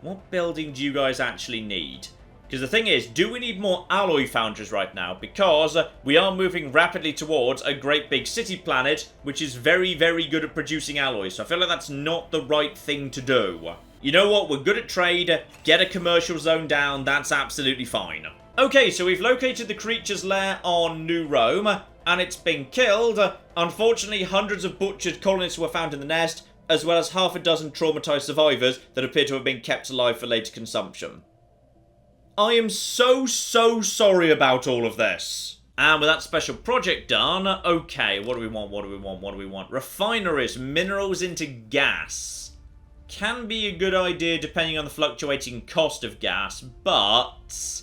What building do you guys actually need? Because the thing is, do we need more alloy foundries right now? Because we are moving rapidly towards a great big city planet, which is very, very good at producing alloys. So I feel like that's not the right thing to do. You know what? We're good at trade. Get a commercial zone down. That's absolutely fine. Okay, so we've located the creature's lair on New Rome, and it's been killed. Unfortunately, hundreds of butchered colonists were found in the nest, as well as half a dozen traumatized survivors that appear to have been kept alive for later consumption. I am so sorry about all of this. And with that special project done, okay, what do we want? Refineries, minerals into gas. Can be a good idea depending on the fluctuating cost of gas, but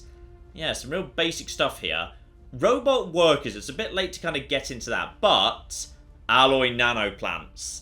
yeah, some real basic stuff here. Robot workers, it's a bit late to kind of get into that, but alloy nanoplants.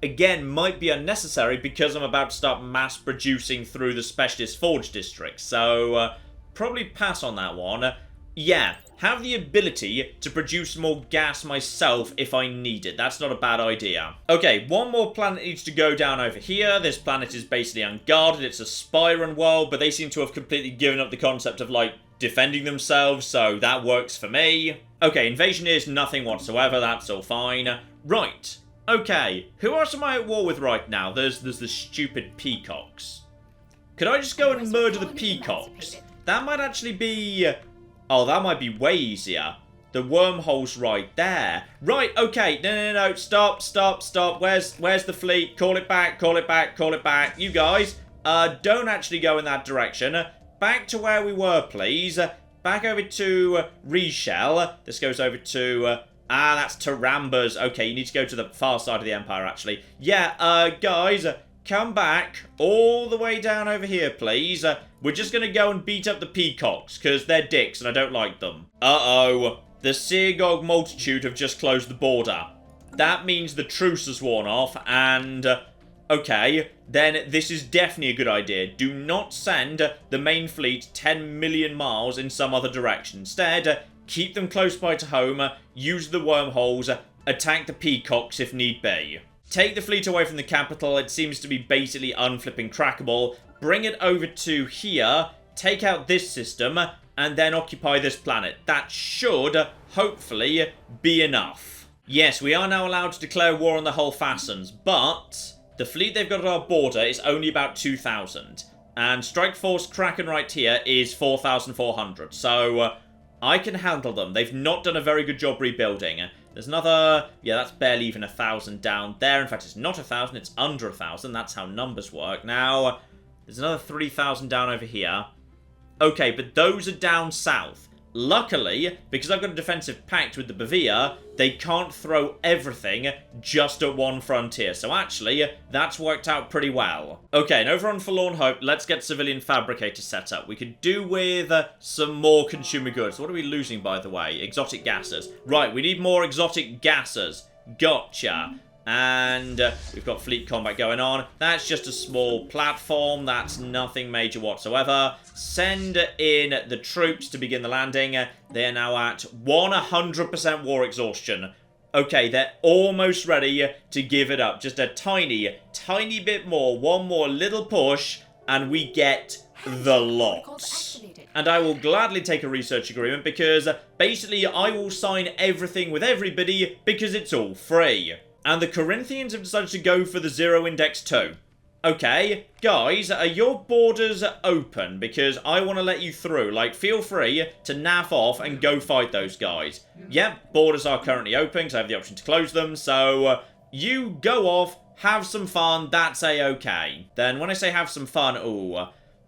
Again, might be unnecessary because I'm about to start mass producing through the Specialist Forge District. So, probably pass on that one. Yeah, have the ability to produce more gas myself if I need it. That's not a bad idea. Okay, one more planet needs to go down over here. This planet is basically unguarded. It's a Spyron world, but they seem to have completely given up the concept of, like, defending themselves, so that works for me. Okay, invasion is nothing whatsoever. That's all fine. Right. Okay, who else am I at war with right now? There's the stupid peacocks. Could I just go and murder the peacocks? That might actually be... Oh, that might be way easier. The wormhole's right there. Right, okay. No. Stop. Where's the fleet? Call it back. You guys, don't actually go in that direction. Back to where we were, please. Back over to Reshell. This goes over to... that's Tarambas. Okay, you need to go to the far side of the Empire, actually. Yeah, guys, come back all the way down over here, please. We're just going to go and beat up the peacocks, because they're dicks and I don't like them. Uh-oh. The Seagog multitude have just closed the border. That means the truce has worn off, and... okay, then this is definitely a good idea. Do not send the main fleet 10 million miles in some other direction. Instead... keep them close by to home, use the wormholes, attack the peacocks if need be. Take the fleet away from the capital, it seems to be basically unflipping crackable. Bring it over to here, take out this system, and then occupy this planet. That should, hopefully, be enough. Yes, we are now allowed to declare war on the whole Fassons, but the fleet they've got at our border is only about 2,000. And Strike Force Kraken right here is 4,400, so... I can handle them. They've not done a very good job rebuilding. There's another... yeah, that's barely even 1,000 down there. In fact, it's not 1,000, it's under 1,000. That's how numbers work. Now, there's another 3,000 down over here. Okay, but those are down south. Luckily, because I've got a defensive pact with the Bavia, they can't throw everything just at one frontier. So actually, that's worked out pretty well. Okay, and over on Forlorn Hope, let's get Civilian Fabricator set up. We could do with some more consumer goods. What are we losing, by the way? Exotic gases. Right, we need more exotic gases. Gotcha. And we've got fleet combat going on. That's just a small platform. That's nothing major whatsoever. Send in the troops to begin the landing. They are now at 100% war exhaustion. Okay, they're almost ready to give it up. Just a tiny, tiny bit more. One more little push, and we get the lot. And I will gladly take a research agreement because basically I will sign everything with everybody because it's all free. And the Corinthians have decided to go for the 0 index too. Okay, guys, are your borders open? Because I want to let you through. Like, feel free to naff off and go fight those guys. Yep, borders are currently open because I have the option to close them. So, you go off, have some fun, that's a-okay. Then when I say have some fun, ooh.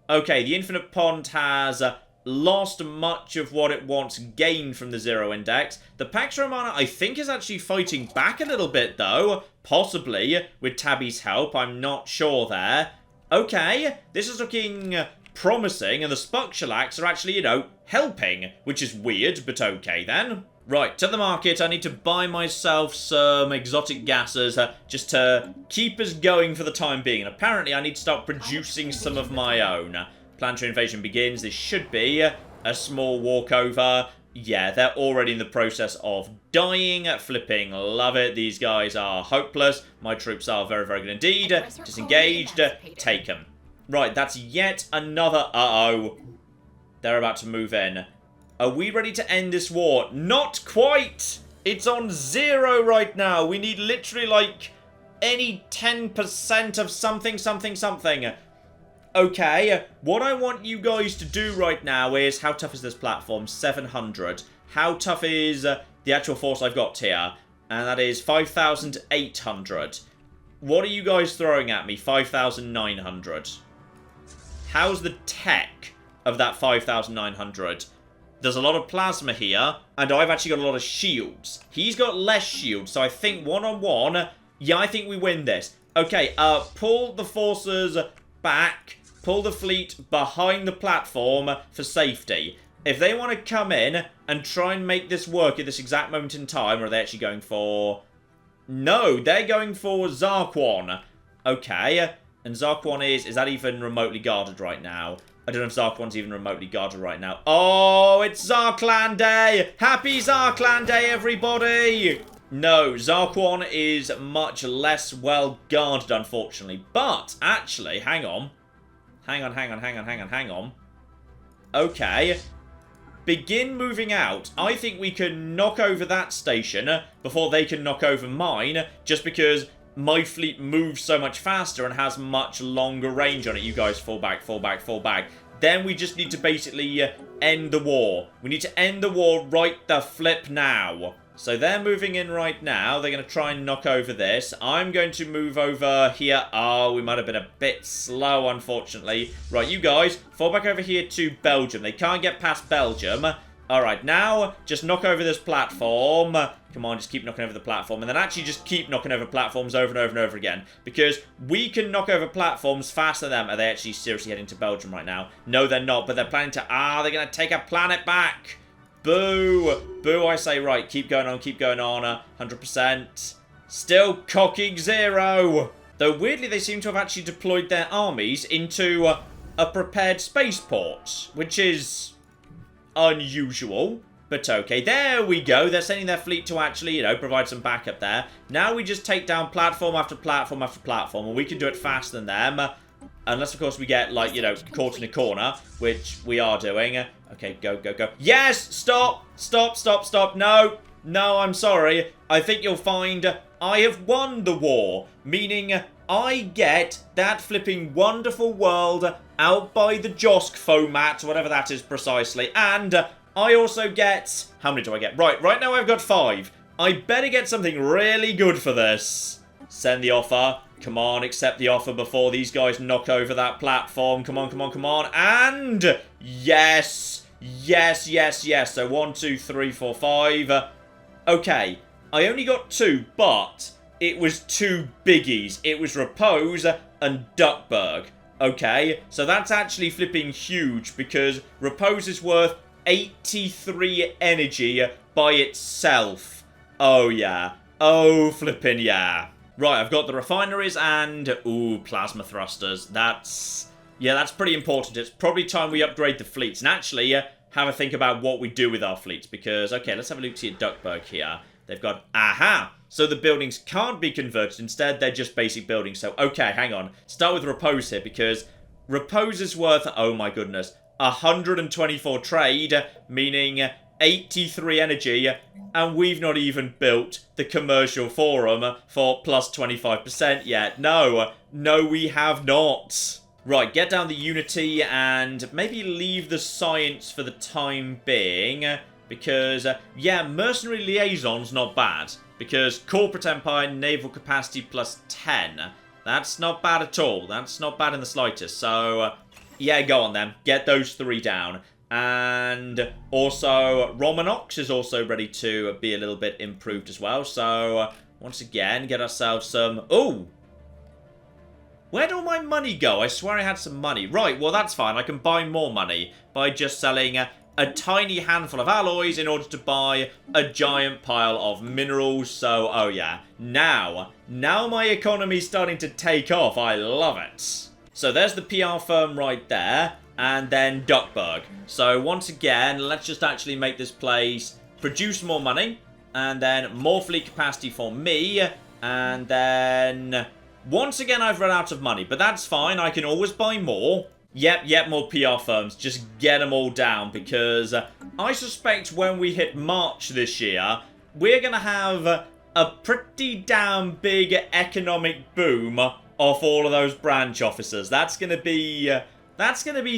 Okay, the Infinite Pond has lost much of what it once gained from the 0 index. The Pax Romana, I think, is actually fighting back a little bit, though. Possibly, with Tabby's help. I'm not sure there. Okay, this is looking promising, and the Spuktulax are actually, you know, helping, which is weird, but okay then. Right, to the market. I need to buy myself some exotic gases just to keep us going for the time being. And apparently, I need to start producing some of my own. Planetary invasion begins. This should be a small walkover. Yeah, they're already in the process of dying. Flipping love it. These guys are hopeless. My troops are very, very good indeed. Disengaged. Take them. Right, that's yet another... Uh-oh. They're about to move in. Are we ready to end this war? Not quite! It's on 0 right now. We need literally, like, any 10% of something, something, something. Okay, what I want you guys to do right now is, how tough is this platform? 700. How tough is the actual force I've got here? And that is 5,800. What are you guys throwing at me? 5,900. How's the tech of that 5,900? There's a lot of plasma here, and I've actually got a lot of shields. He's got less shields, so I think one-on-one, yeah, I think we win this. Okay, pull the forces back. Pull the fleet behind the platform for safety. If they want to come in and try and make this work at this exact moment in time, or are they actually going for... No, they're going for Zarquon. Okay, and Zarquon is that even remotely guarded right now? I don't know if Zarquon's even remotely guarded right now. Oh, it's Zarklan Day! Happy Zarklan Day, everybody! No, Zarquon is much less well guarded, unfortunately. But, actually, hang on. Hang on. Okay. Begin moving out. I think we can knock over that station before they can knock over mine, just because my fleet moves so much faster and has much longer range on it. You guys fall back, fall back, fall back. Then we just need to basically end the war. We need to end the war right the flip now. So they're moving in right now. They're going to try and knock over this. I'm going to move over here. Oh, we might have been a bit slow, unfortunately. Right, you guys, fall back over here to Belgium. They can't get past Belgium. All right, now just knock over this platform. Come on, just keep knocking over the platform. And then actually just keep knocking over platforms over and over and over again. Because we can knock over platforms faster than them. Are they actually seriously heading to Belgium right now? No, they're not. But they're planning to... Ah, they're going to take a planet back. Boo! Boo, I say. Right, keep going on, 100%. Still cocking 0! Though, weirdly, they seem to have actually deployed their armies into a prepared spaceport, which is unusual, but okay. There we go. They're sending their fleet to actually, you know, provide some backup there. Now we just take down platform after platform after platform, and we can do it faster than them. Unless, of course, we get, like, you know, caught in a corner, which we are doing. Okay, go, go, go. Yes! Stop! Stop, stop, stop. No! No, I'm sorry. I think you'll find I have won the war. Meaning, I get that flipping wonderful world out by the Josk Fomat, whatever that is precisely. And I also get... How many do I get? Right now I've got 5. I better get something really good for this. Send the offer. Come on, accept the offer before these guys knock over that platform. Come on, come on, come on. And yes, Yes, yes, yes. So 1, 2, 3, 4, 5. Okay, I only got 2, but it was 2 biggies. It was Repose and Duckburg. Okay, so that's actually flipping huge because Repose is worth 83 energy by itself. Oh, yeah. Oh, flipping yeah. Right, I've got the refineries and... ooh, plasma thrusters. Yeah, that's pretty important. It's probably time we upgrade the fleets. And actually, have a think about what we do with our fleets. Because, okay, let's have a look see at Duckburg here. They've got... aha! So the buildings can't be converted. Instead, they're just basic buildings. So, okay, hang on. Start with Repose here, because Repose is worth, oh my goodness, 124 trade, meaning 83 energy, and we've not even built the commercial forum for plus 25% yet. No, we have not. Right, get down the Unity and maybe leave the Science for the time being, because, yeah, Mercenary Liaison's not bad. Because Corporate Empire, Naval Capacity plus 10. That's not bad at all. That's not bad in the slightest. So, yeah, go on then. Get those 3 down. And also, Romanox is also ready to be a little bit improved as well. So, once again, get ourselves some... ooh! Where'd all my money go? I swear I had some money. Right, well, that's fine. I can buy more money by just selling... a tiny handful of alloys in order to buy a giant pile of minerals. So, oh yeah. Now my economy's starting to take off. I love it. So there's the PR firm right there. And then Duckburg. So once again, let's just actually make this place produce more money. And then more fleet capacity for me. And then... once again, I've run out of money. But that's fine. I can always buy more. Yep, more PR firms. Just get them all down, because I suspect when we hit March this year, we're going to have a pretty damn big economic boom off all of those branch officers. That's going to be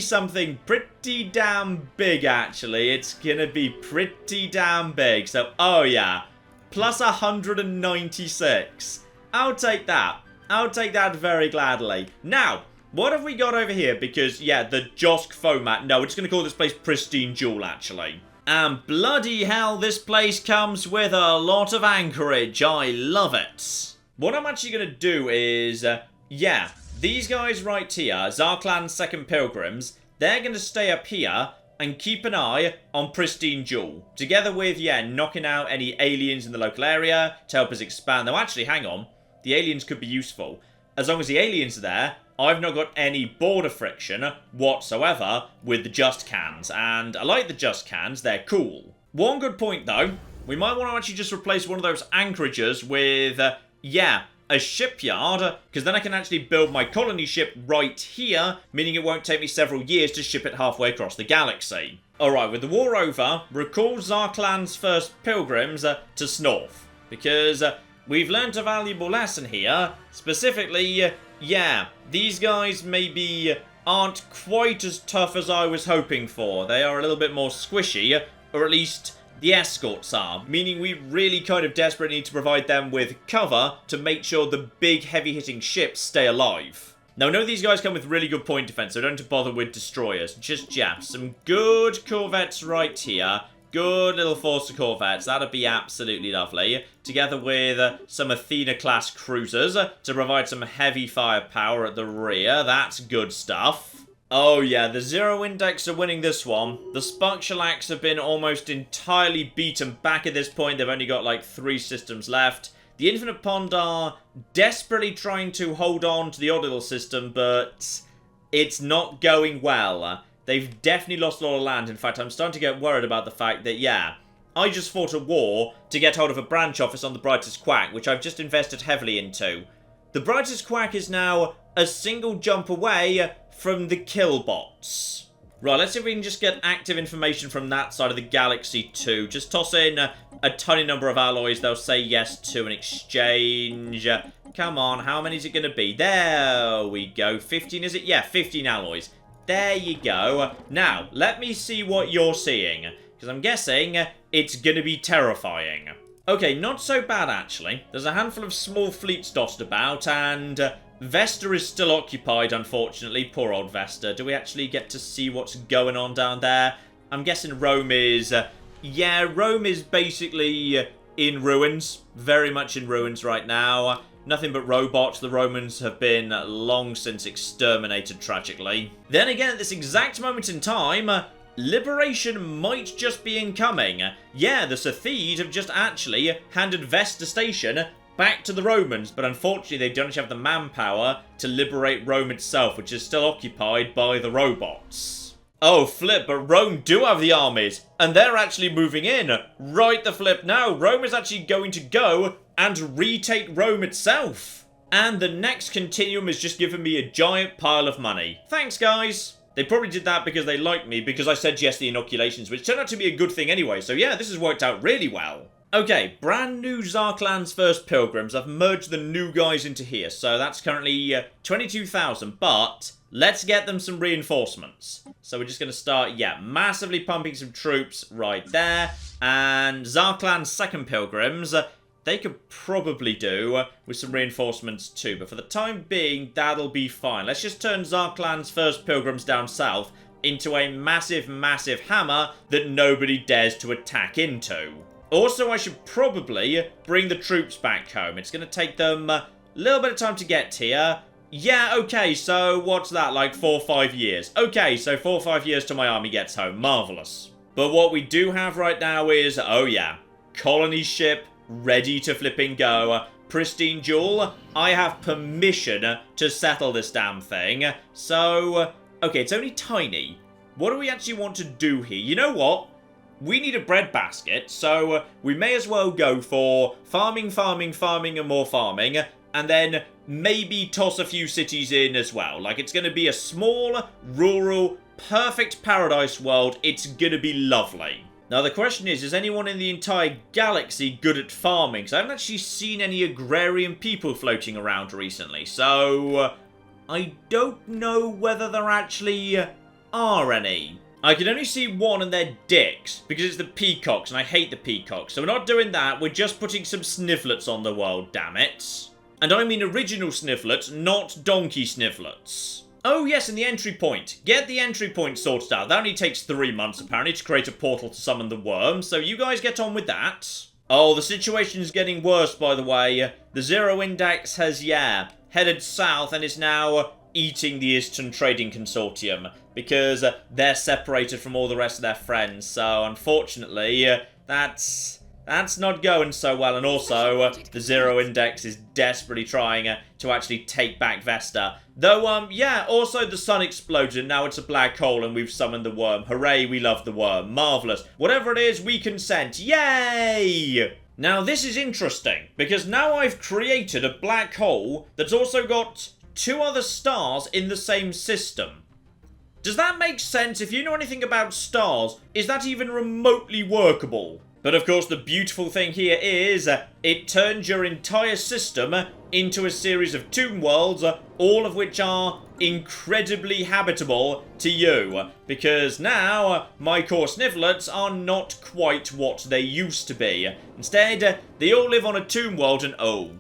something pretty damn big, actually. It's going to be pretty damn big. So, oh yeah, plus 196. I'll take that. I'll take that very gladly. Now... what have we got over here? Because, yeah, the Josk Fomat. No, we're just going to call this place Pristine Jewel, actually. And bloody hell, this place comes with a lot of anchorage. I love it. What I'm actually going to do is, yeah, these guys right here, Zarklan's Second Pilgrims, they're going to stay up here and keep an eye on Pristine Jewel. Together with, yeah, knocking out any aliens in the local area to help us expand. Though, actually, hang on. The aliens could be useful. As long as the aliens are there... I've not got any border friction whatsoever with the Just Cans, and I like the Just Cans, they're cool. One good point though, we might want to actually just replace one of those anchorages with, yeah, a shipyard, because then I can actually build my colony ship right here, meaning it won't take me several years to ship it halfway across the galaxy. Alright, with the war over, recall Zarklan's first pilgrims to Snorf, because we've learnt a valuable lesson here, specifically... yeah, these guys maybe aren't quite as tough as I was hoping for. They are a little bit more squishy, or at least the escorts are. Meaning we really kind of desperately need to provide them with cover to make sure the big heavy-hitting ships stay alive. Now, I know these guys come with really good point defense, so don't have to bother with destroyers. Just japs. Some good corvettes right here. Good little force of corvettes. That'd be absolutely lovely. Together with some Athena-class cruisers to provide some heavy firepower at the rear. That's good stuff. Oh yeah, the Zero Index are winning this one. The Spark-Shellacs have been almost entirely beaten back at this point. They've only got like 3 systems left. The Infinite Pond are desperately trying to hold on to the Oddle system, but it's not going well. They've definitely lost a lot of land. In fact, I'm starting to get worried about the fact that, yeah, I just fought a war to get hold of a branch office on the Brightest Quack, which I've just invested heavily into. The Brightest Quack is now a single jump away from the Killbots. Right, let's see if we can just get active information from that side of the galaxy too. Just toss in a tiny number of alloys they'll say yes to in exchange. Come on, how many is it going to be? There we go. 15, is it? Yeah, 15 alloys. There you go. Now, let me see what you're seeing, because I'm guessing it's going to be terrifying. Okay, not so bad, actually. There's a handful of small fleets dotted about, and Vesta is still occupied, unfortunately. Poor old Vesta. Do we actually get to see what's going on down there? I'm guessing Rome is... yeah, Rome is basically in ruins. Very much in ruins right now. Nothing but robots. The Romans have been long since exterminated, tragically. Then again, at this exact moment in time, liberation might just be incoming. Yeah, the Scythians have just actually handed Vesta Station back to the Romans, but unfortunately they don't have the manpower to liberate Rome itself, which is still occupied by the robots. Oh, flip, but Rome do have the armies, and they're actually moving in. Right the flip now, Rome is actually going to go and retake Rome itself. And the next continuum has just given me a giant pile of money. Thanks, guys. They probably did that because they liked me, because I said yes to the inoculations, which turned out to be a good thing anyway. So yeah, this has worked out really well. Okay, brand new Zarkland's first pilgrims. I've merged the new guys into here, so that's currently 22,000, but let's get them some reinforcements. So we're just going to start, yeah, massively pumping some troops right there, and Zarkland's second pilgrims, they could probably do with some reinforcements too, but for the time being, that'll be fine. Let's just turn Zarkland's first pilgrims down south into a massive, massive hammer that nobody dares to attack into. Also, I should probably bring the troops back home. It's going to take them a little bit of time to get here. Yeah, okay, so what's that, like 4 or 5 years? Okay, so 4 or 5 years till my army gets home. Marvellous. But what we do have right now is, oh yeah, colony ship ready to flipping go. Pristine Jewel, I have permission to settle this damn thing. So, okay, it's only tiny. What do we actually want to do here? You know what? We need a breadbasket, so we may as well go for farming, farming, farming, and more farming, and then maybe toss a few cities in as well. Like, it's going to be a small, rural, perfect paradise world. It's going to be lovely. Now, the question is anyone in the entire galaxy good at farming? Because I haven't actually seen any agrarian people floating around recently, so I don't know whether there actually are any. I can only see one, and they're dicks, because it's the peacocks, and I hate the peacocks. So we're not doing that, we're just putting some snifflets on the world, damn it. And I mean original snifflets, not donkey snifflets. Oh yes, and the entry point. Get the entry point sorted out. That only takes 3 months, apparently, to create a portal to summon the worm, so you guys get on with that. Oh, the situation's getting worse, by the way. The Zero Index has, yeah, headed south and is now eating the Eastern Trading Consortium, because they're separated from all the rest of their friends. So, unfortunately, that's not going so well. And also, the Zero Index is desperately trying to actually take back Vesta. Though, yeah, also the sun exploded and now it's a black hole and we've summoned the worm. Hooray, we love the worm. Marvellous. Whatever it is, we consent. Yay! Now, this is interesting, because now I've created a black hole that's also got 2 other stars in the same system. Does that make sense? If you know anything about stars, is that even remotely workable? But of course, the beautiful thing here is it turns your entire system into a series of tomb worlds, all of which are incredibly habitable to you. Because now, my core snifflets are not quite what they used to be. Instead, they all live on a tomb world and oh.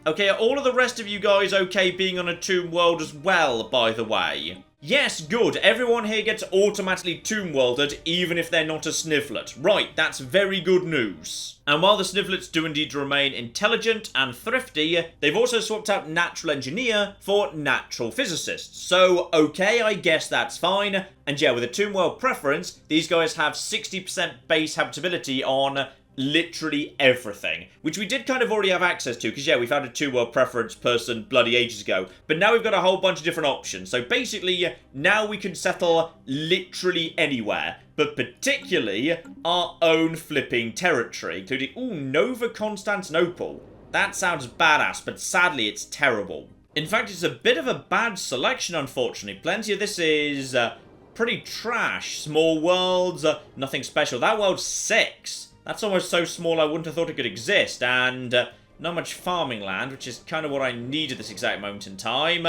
Okay, are all of the rest of you guys okay being on a tomb world as well, by the way? Yes, good. Everyone here gets automatically tomb worlded, even if they're not a snifflet. Right, that's very good news. And while the snifflets do indeed remain intelligent and thrifty, they've also swapped out natural engineer for natural physicists. So, okay, I guess that's fine. And yeah, with a tomb world preference, these guys have 60% base habitability on literally everything, which we did kind of already have access to, because yeah, we found a tomb world preference person bloody ages ago, but now we've got a whole bunch of different options. So basically, now we can settle literally anywhere, but particularly our own flipping territory, including, ooh, Nova Constantinople. That sounds badass, but sadly it's terrible. In fact, it's a bit of a bad selection, unfortunately. Plenty of this is pretty trash. Small worlds, nothing special. That world's 6. That's almost so small I wouldn't have thought it could exist, and not much farming land, which is kind of what I need at this exact moment in time.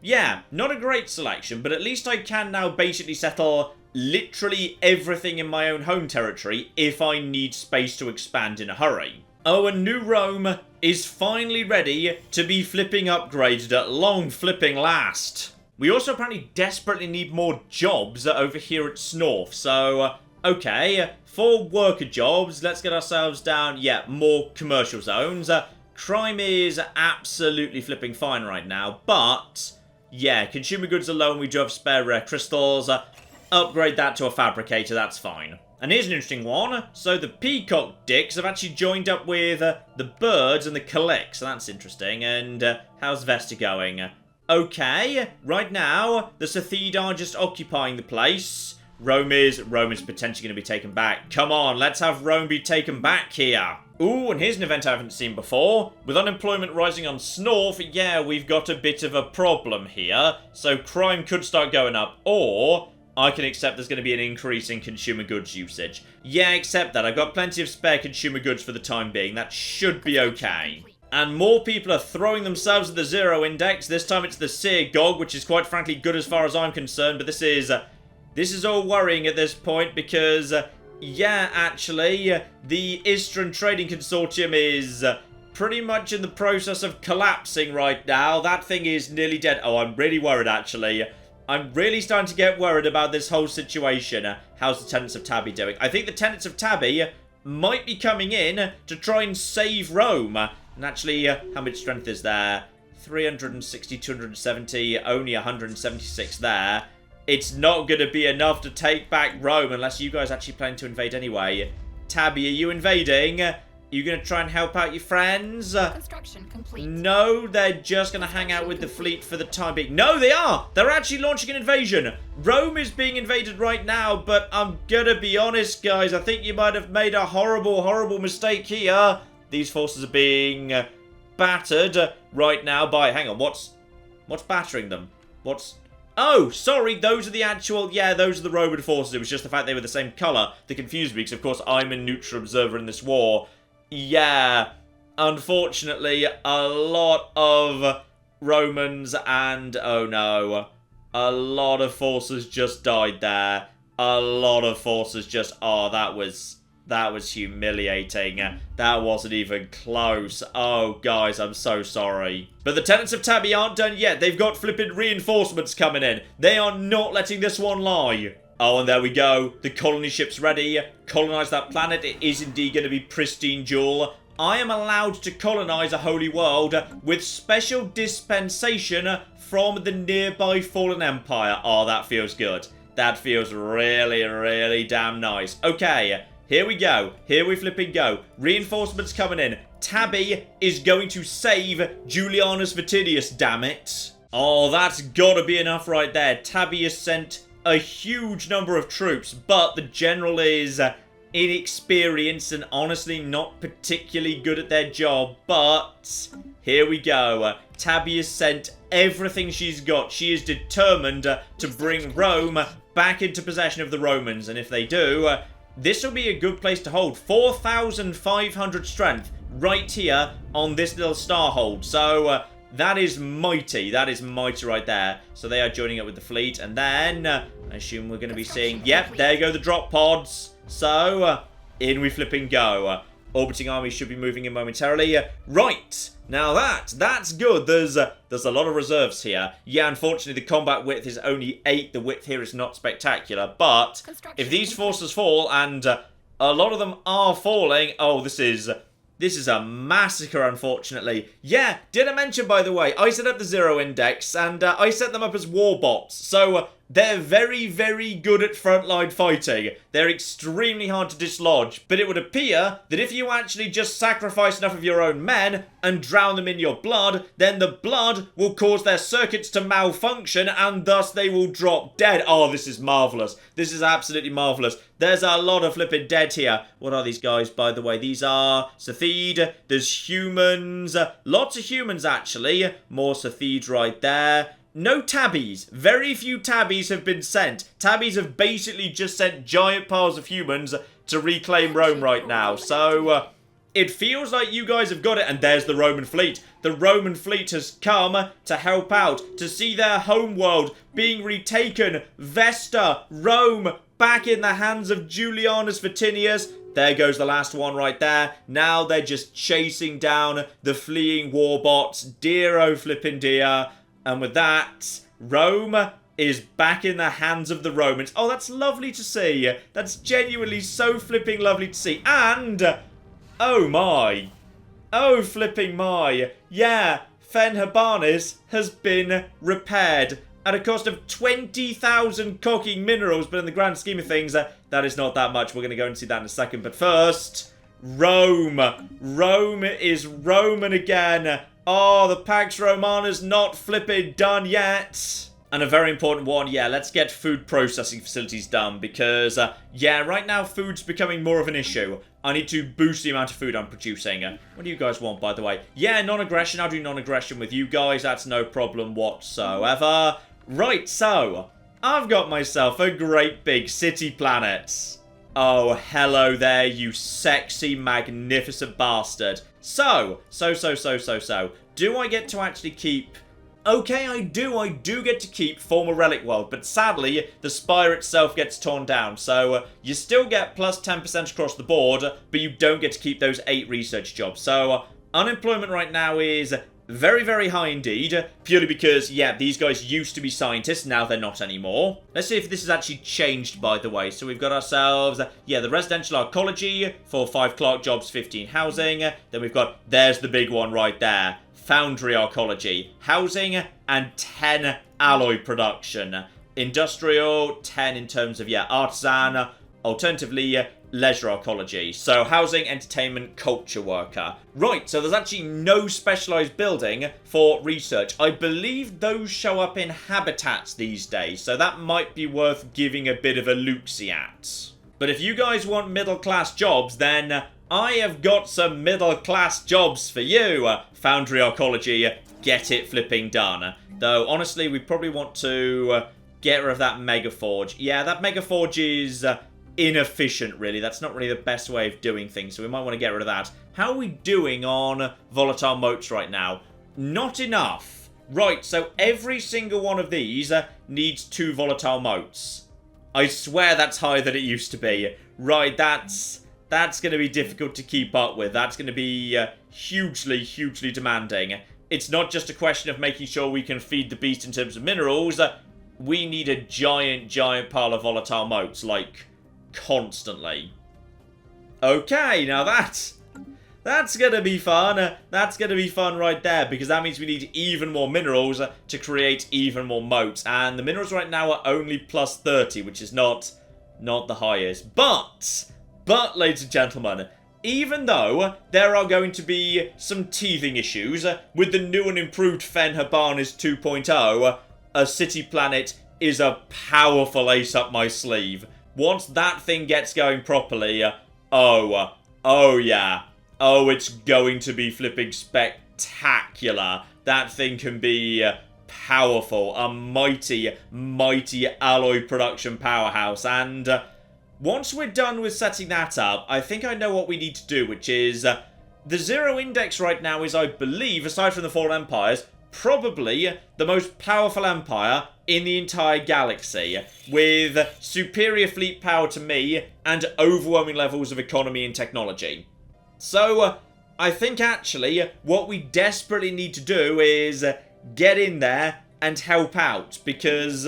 Yeah, not a great selection, but at least I can now basically settle literally everything in my own home territory if I need space to expand in a hurry. Oh, and New Rome is finally ready to be flipping upgraded at long flipping last. We also apparently desperately need more jobs over here at Snorf. So, okay, for worker jobs, let's get ourselves down, yeah, more commercial zones. Crime is absolutely flipping fine right now, but, yeah, consumer goods alone, we do have spare rare crystals. Upgrade that to a fabricator, that's fine. And here's an interesting one. So the peacock dicks have actually joined up with the birds and the collects, so that's interesting. And how's Vesta going? Okay, right now, the Sethid are just occupying the place. Rome is potentially going to be taken back. Come on, let's have Rome be taken back here. Ooh, and here's an event I haven't seen before. With unemployment rising on Snorf, yeah, we've got a bit of a problem here. So crime could start going up, or I can accept there's going to be an increase in consumer goods usage. Yeah, accept that. I've got plenty of spare consumer goods for the time being. That should be okay. And more people are throwing themselves at the zero index. This time it's the Seer Gog, which is quite frankly good as far as I'm concerned. But this is all worrying at this point because, yeah, actually, the Eastern Trading Consortium is pretty much in the process of collapsing right now. That thing is nearly dead. Oh, I'm really worried, actually. I'm really starting to get worried about this whole situation. How's the Tenants of Tabby doing? I think the Tenants of Tabby might be coming in to try and save Rome. And actually, how much strength is there? 360, 270, only 176 there. It's not going to be enough to take back Rome unless you guys actually plan to invade anyway. Tabby, are you invading? Are you going to try and help out your friends? Construction complete. No, they're just going to hang out with the fleet for the time being. No, they are! They're actually launching an invasion. Rome is being invaded right now, but I'm going to be honest, guys. I think you might have made a horrible, horrible mistake here. These forces are being battered right now by... Hang on, what's battering them? Oh, sorry, those are the actual... Yeah, those are the Roman forces. It was just the fact they were the same colour that confused me, because, of course, I'm a neutral observer in this war. Yeah, unfortunately, a lot of Romans and... Oh, no. A lot of forces just died there. A lot of forces just... Oh, that was humiliating. That wasn't even close. Oh, guys, I'm so sorry. But the Tenants of Tabby aren't done yet. They've got flippin' reinforcements coming in. They are not letting this one lie. Oh, and there we go. The colony ship's ready. Colonize that planet. It is indeed going to be pristine jewel. I am allowed to colonize a holy world with special dispensation from the nearby fallen empire. Oh, that feels good. That feels really, really damn nice. Okay. Here we go. Here we flipping go. Reinforcements coming in. Tabby is going to save Julianus Vatinius, damn it. Oh, that's gotta be enough right there. Tabby has sent a huge number of troops, but the general is inexperienced and honestly not particularly good at their job. But here we go. Tabby has sent everything she's got. She is determined to bring Rome back into possession of the Romans. And if they do... this will be a good place to hold. 4,500 strength right here on this little starhold. So, that is mighty. That is mighty right there. So, they are joining up with the fleet. And then, I assume we're going to be seeing... Yep, there go the drop pods. So, in we flipping go. Orbiting army should be moving in momentarily. Right. Now that's good. There's a lot of reserves here. Yeah, unfortunately, the combat width is only 8. The width here is not spectacular. But if these forces fall, and a lot of them are falling... Oh, this is a massacre, unfortunately. Yeah, did I mention, by the way, I set up the zero index, and I set them up as war bots. So... they're very, very good at frontline fighting. They're extremely hard to dislodge. But it would appear that if you actually just sacrifice enough of your own men and drown them in your blood, then the blood will cause their circuits to malfunction and thus they will drop dead. Oh, this is marvellous. This is absolutely marvellous. There's a lot of flipping dead here. What are these guys, by the way? These are Sethid. There's humans. Lots of humans, actually. More Sethid right there. No tabbies. Very few tabbies have been sent. Tabbies have basically just sent giant piles of humans to reclaim Rome right now. So, it feels like you guys have got it. And there's the Roman fleet. The Roman fleet has come to help out, to see their homeworld being retaken. Vesta, Rome, back in the hands of Julianus Vatinius. There goes the last one right there. Now they're just chasing down the fleeing warbots. Dear oh flippin' dear. And with that, Rome is back in the hands of the Romans. Oh, that's lovely to see. That's genuinely so flipping lovely to see. And, oh my. Oh, flipping my. Yeah, Fanfare has been repaired at a cost of 20,000 cocking minerals, but in the grand scheme of things, that is not that much. We're going to go and see that in a second. But first, Rome. Rome is Roman again. Oh, the Pax Romana's not flipping done yet. And a very important one, yeah, let's get food processing facilities done because, yeah, right now food's becoming more of an issue. I need to boost the amount of food I'm producing. What do you guys want, by the way? Yeah, non-aggression. I'll do non-aggression with you guys. That's no problem whatsoever. Right, so, I've got myself a great big city planet. Oh, hello there, you sexy, magnificent bastard. So, do I get to actually keep... Okay, I do get to keep former relic world, but sadly, the spire itself gets torn down, so you still get plus 10% across the board, but you don't get to keep those 8 research jobs. So, unemployment right now is very, very high indeed, purely because, yeah, these guys used to be scientists, now they're not anymore. Let's see if this has actually changed, by the way. So we've got ourselves, yeah, the residential archaeology for 5 clerk jobs, 15 housing. Then we've got, there's the big one right there, foundry archaeology, housing, and 10 alloy production. Industrial, 10 in terms of, yeah, artisan, alternatively, leisure archaeology. So housing, entertainment, culture worker. Right, so there's actually no specialized building for research. I believe those show up in habitats these days, so that might be worth giving a bit of a look-see at. But if you guys want middle-class jobs, then I have got some middle-class jobs for you. Foundry archaeology, get it flipping done. Though, honestly, we probably want to get rid of that mega forge. Yeah, that mega forge is inefficient, really. That's not really the best way of doing things, so we might want to get rid of that. How are we doing on volatile motes right now? Not enough. Right, so every single one of these needs 2 volatile motes. I swear that's higher than it used to be. Right, that's going to be difficult to keep up with. That's going to be hugely, hugely demanding. It's not just a question of making sure we can feed the beast in terms of minerals. We need a giant, giant pile of volatile motes, like, constantly. Okay, now that's gonna be fun. That's gonna be fun right there, because that means we need even more minerals to create even more motes. And the minerals right now are only plus 30, which is not the highest. But, ladies and gentlemen, even though there are going to be some teething issues with the new and improved Fanfare 2.0, a city planet is a powerful ace up my sleeve. Once that thing gets going properly, oh yeah. Oh, it's going to be flipping spectacular. That thing can be powerful. A mighty, mighty alloy production powerhouse. And once we're done with setting that up, I think I know what we need to do, which is the 0 index right now is, I believe, aside from the Fallen Empires, probably the most powerful empire in the entire galaxy, with superior fleet power to me and overwhelming levels of economy and technology. So, I think actually what we desperately need to do is get in there and help out, because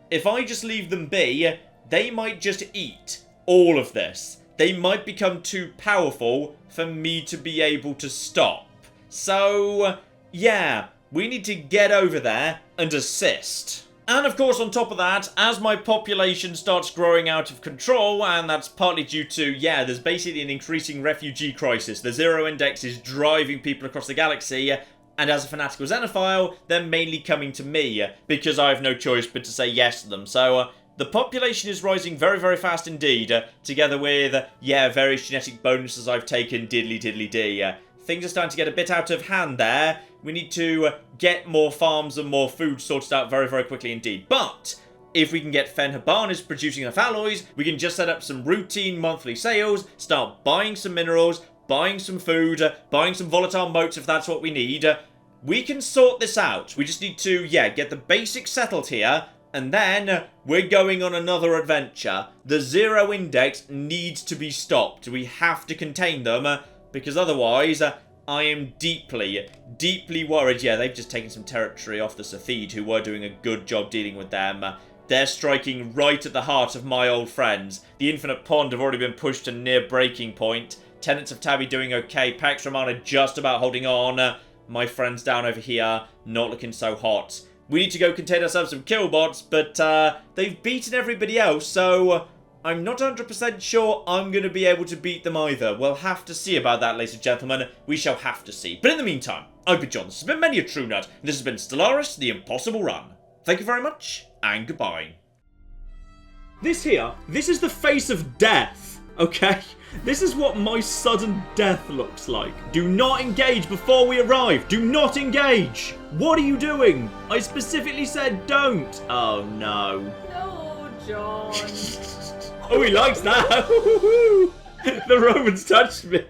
if I just leave them be, they might just eat all of this. They might become too powerful for me to be able to stop. So, yeah, we need to get over there and assist. And of course, on top of that, as my population starts growing out of control, and that's partly due to, yeah, there's basically an increasing refugee crisis. The 0 index is driving people across the galaxy, and as a fanatical xenophile, they're mainly coming to me, because I have no choice but to say yes to them. So, the population is rising very, very fast indeed, together with, yeah, various genetic bonuses I've taken, diddly-diddly-dee. Things are starting to get a bit out of hand there. We need to get more farms and more food sorted out very, very quickly indeed. But if we can get Fanfare producing enough alloys, we can just set up some routine monthly sales, start buying some minerals, buying some food, buying some volatile motes if that's what we need. We can sort this out. We just need to, yeah, get the basics settled here, and then we're going on another adventure. The 0 index needs to be stopped. We have to contain them, because otherwise, I am deeply, deeply worried. Yeah, they've just taken some territory off the Sathid, who were doing a good job dealing with them. They're striking right at the heart of my old friends. The Infinite Pond have already been pushed to near breaking point. Tenants of Tabby doing okay. Pax Romana just about holding on. My friends down over here, not looking so hot. We need to go contain ourselves some killbots, but they've beaten everybody else, so I'm not 100% sure I'm going to be able to beat them either. We'll have to see about that, ladies and gentlemen. We shall have to see. But in the meantime, I've been John. This has been Many a True Nut, and this has been Stellaris, the Impossible Run. Thank you very much, and goodbye. This is the face of death, okay? This is what my sudden death looks like. Do not engage before we arrive. Do not engage. What are you doing? I specifically said don't. Oh, no. No, John. Oh, he likes that. The Romans touched me.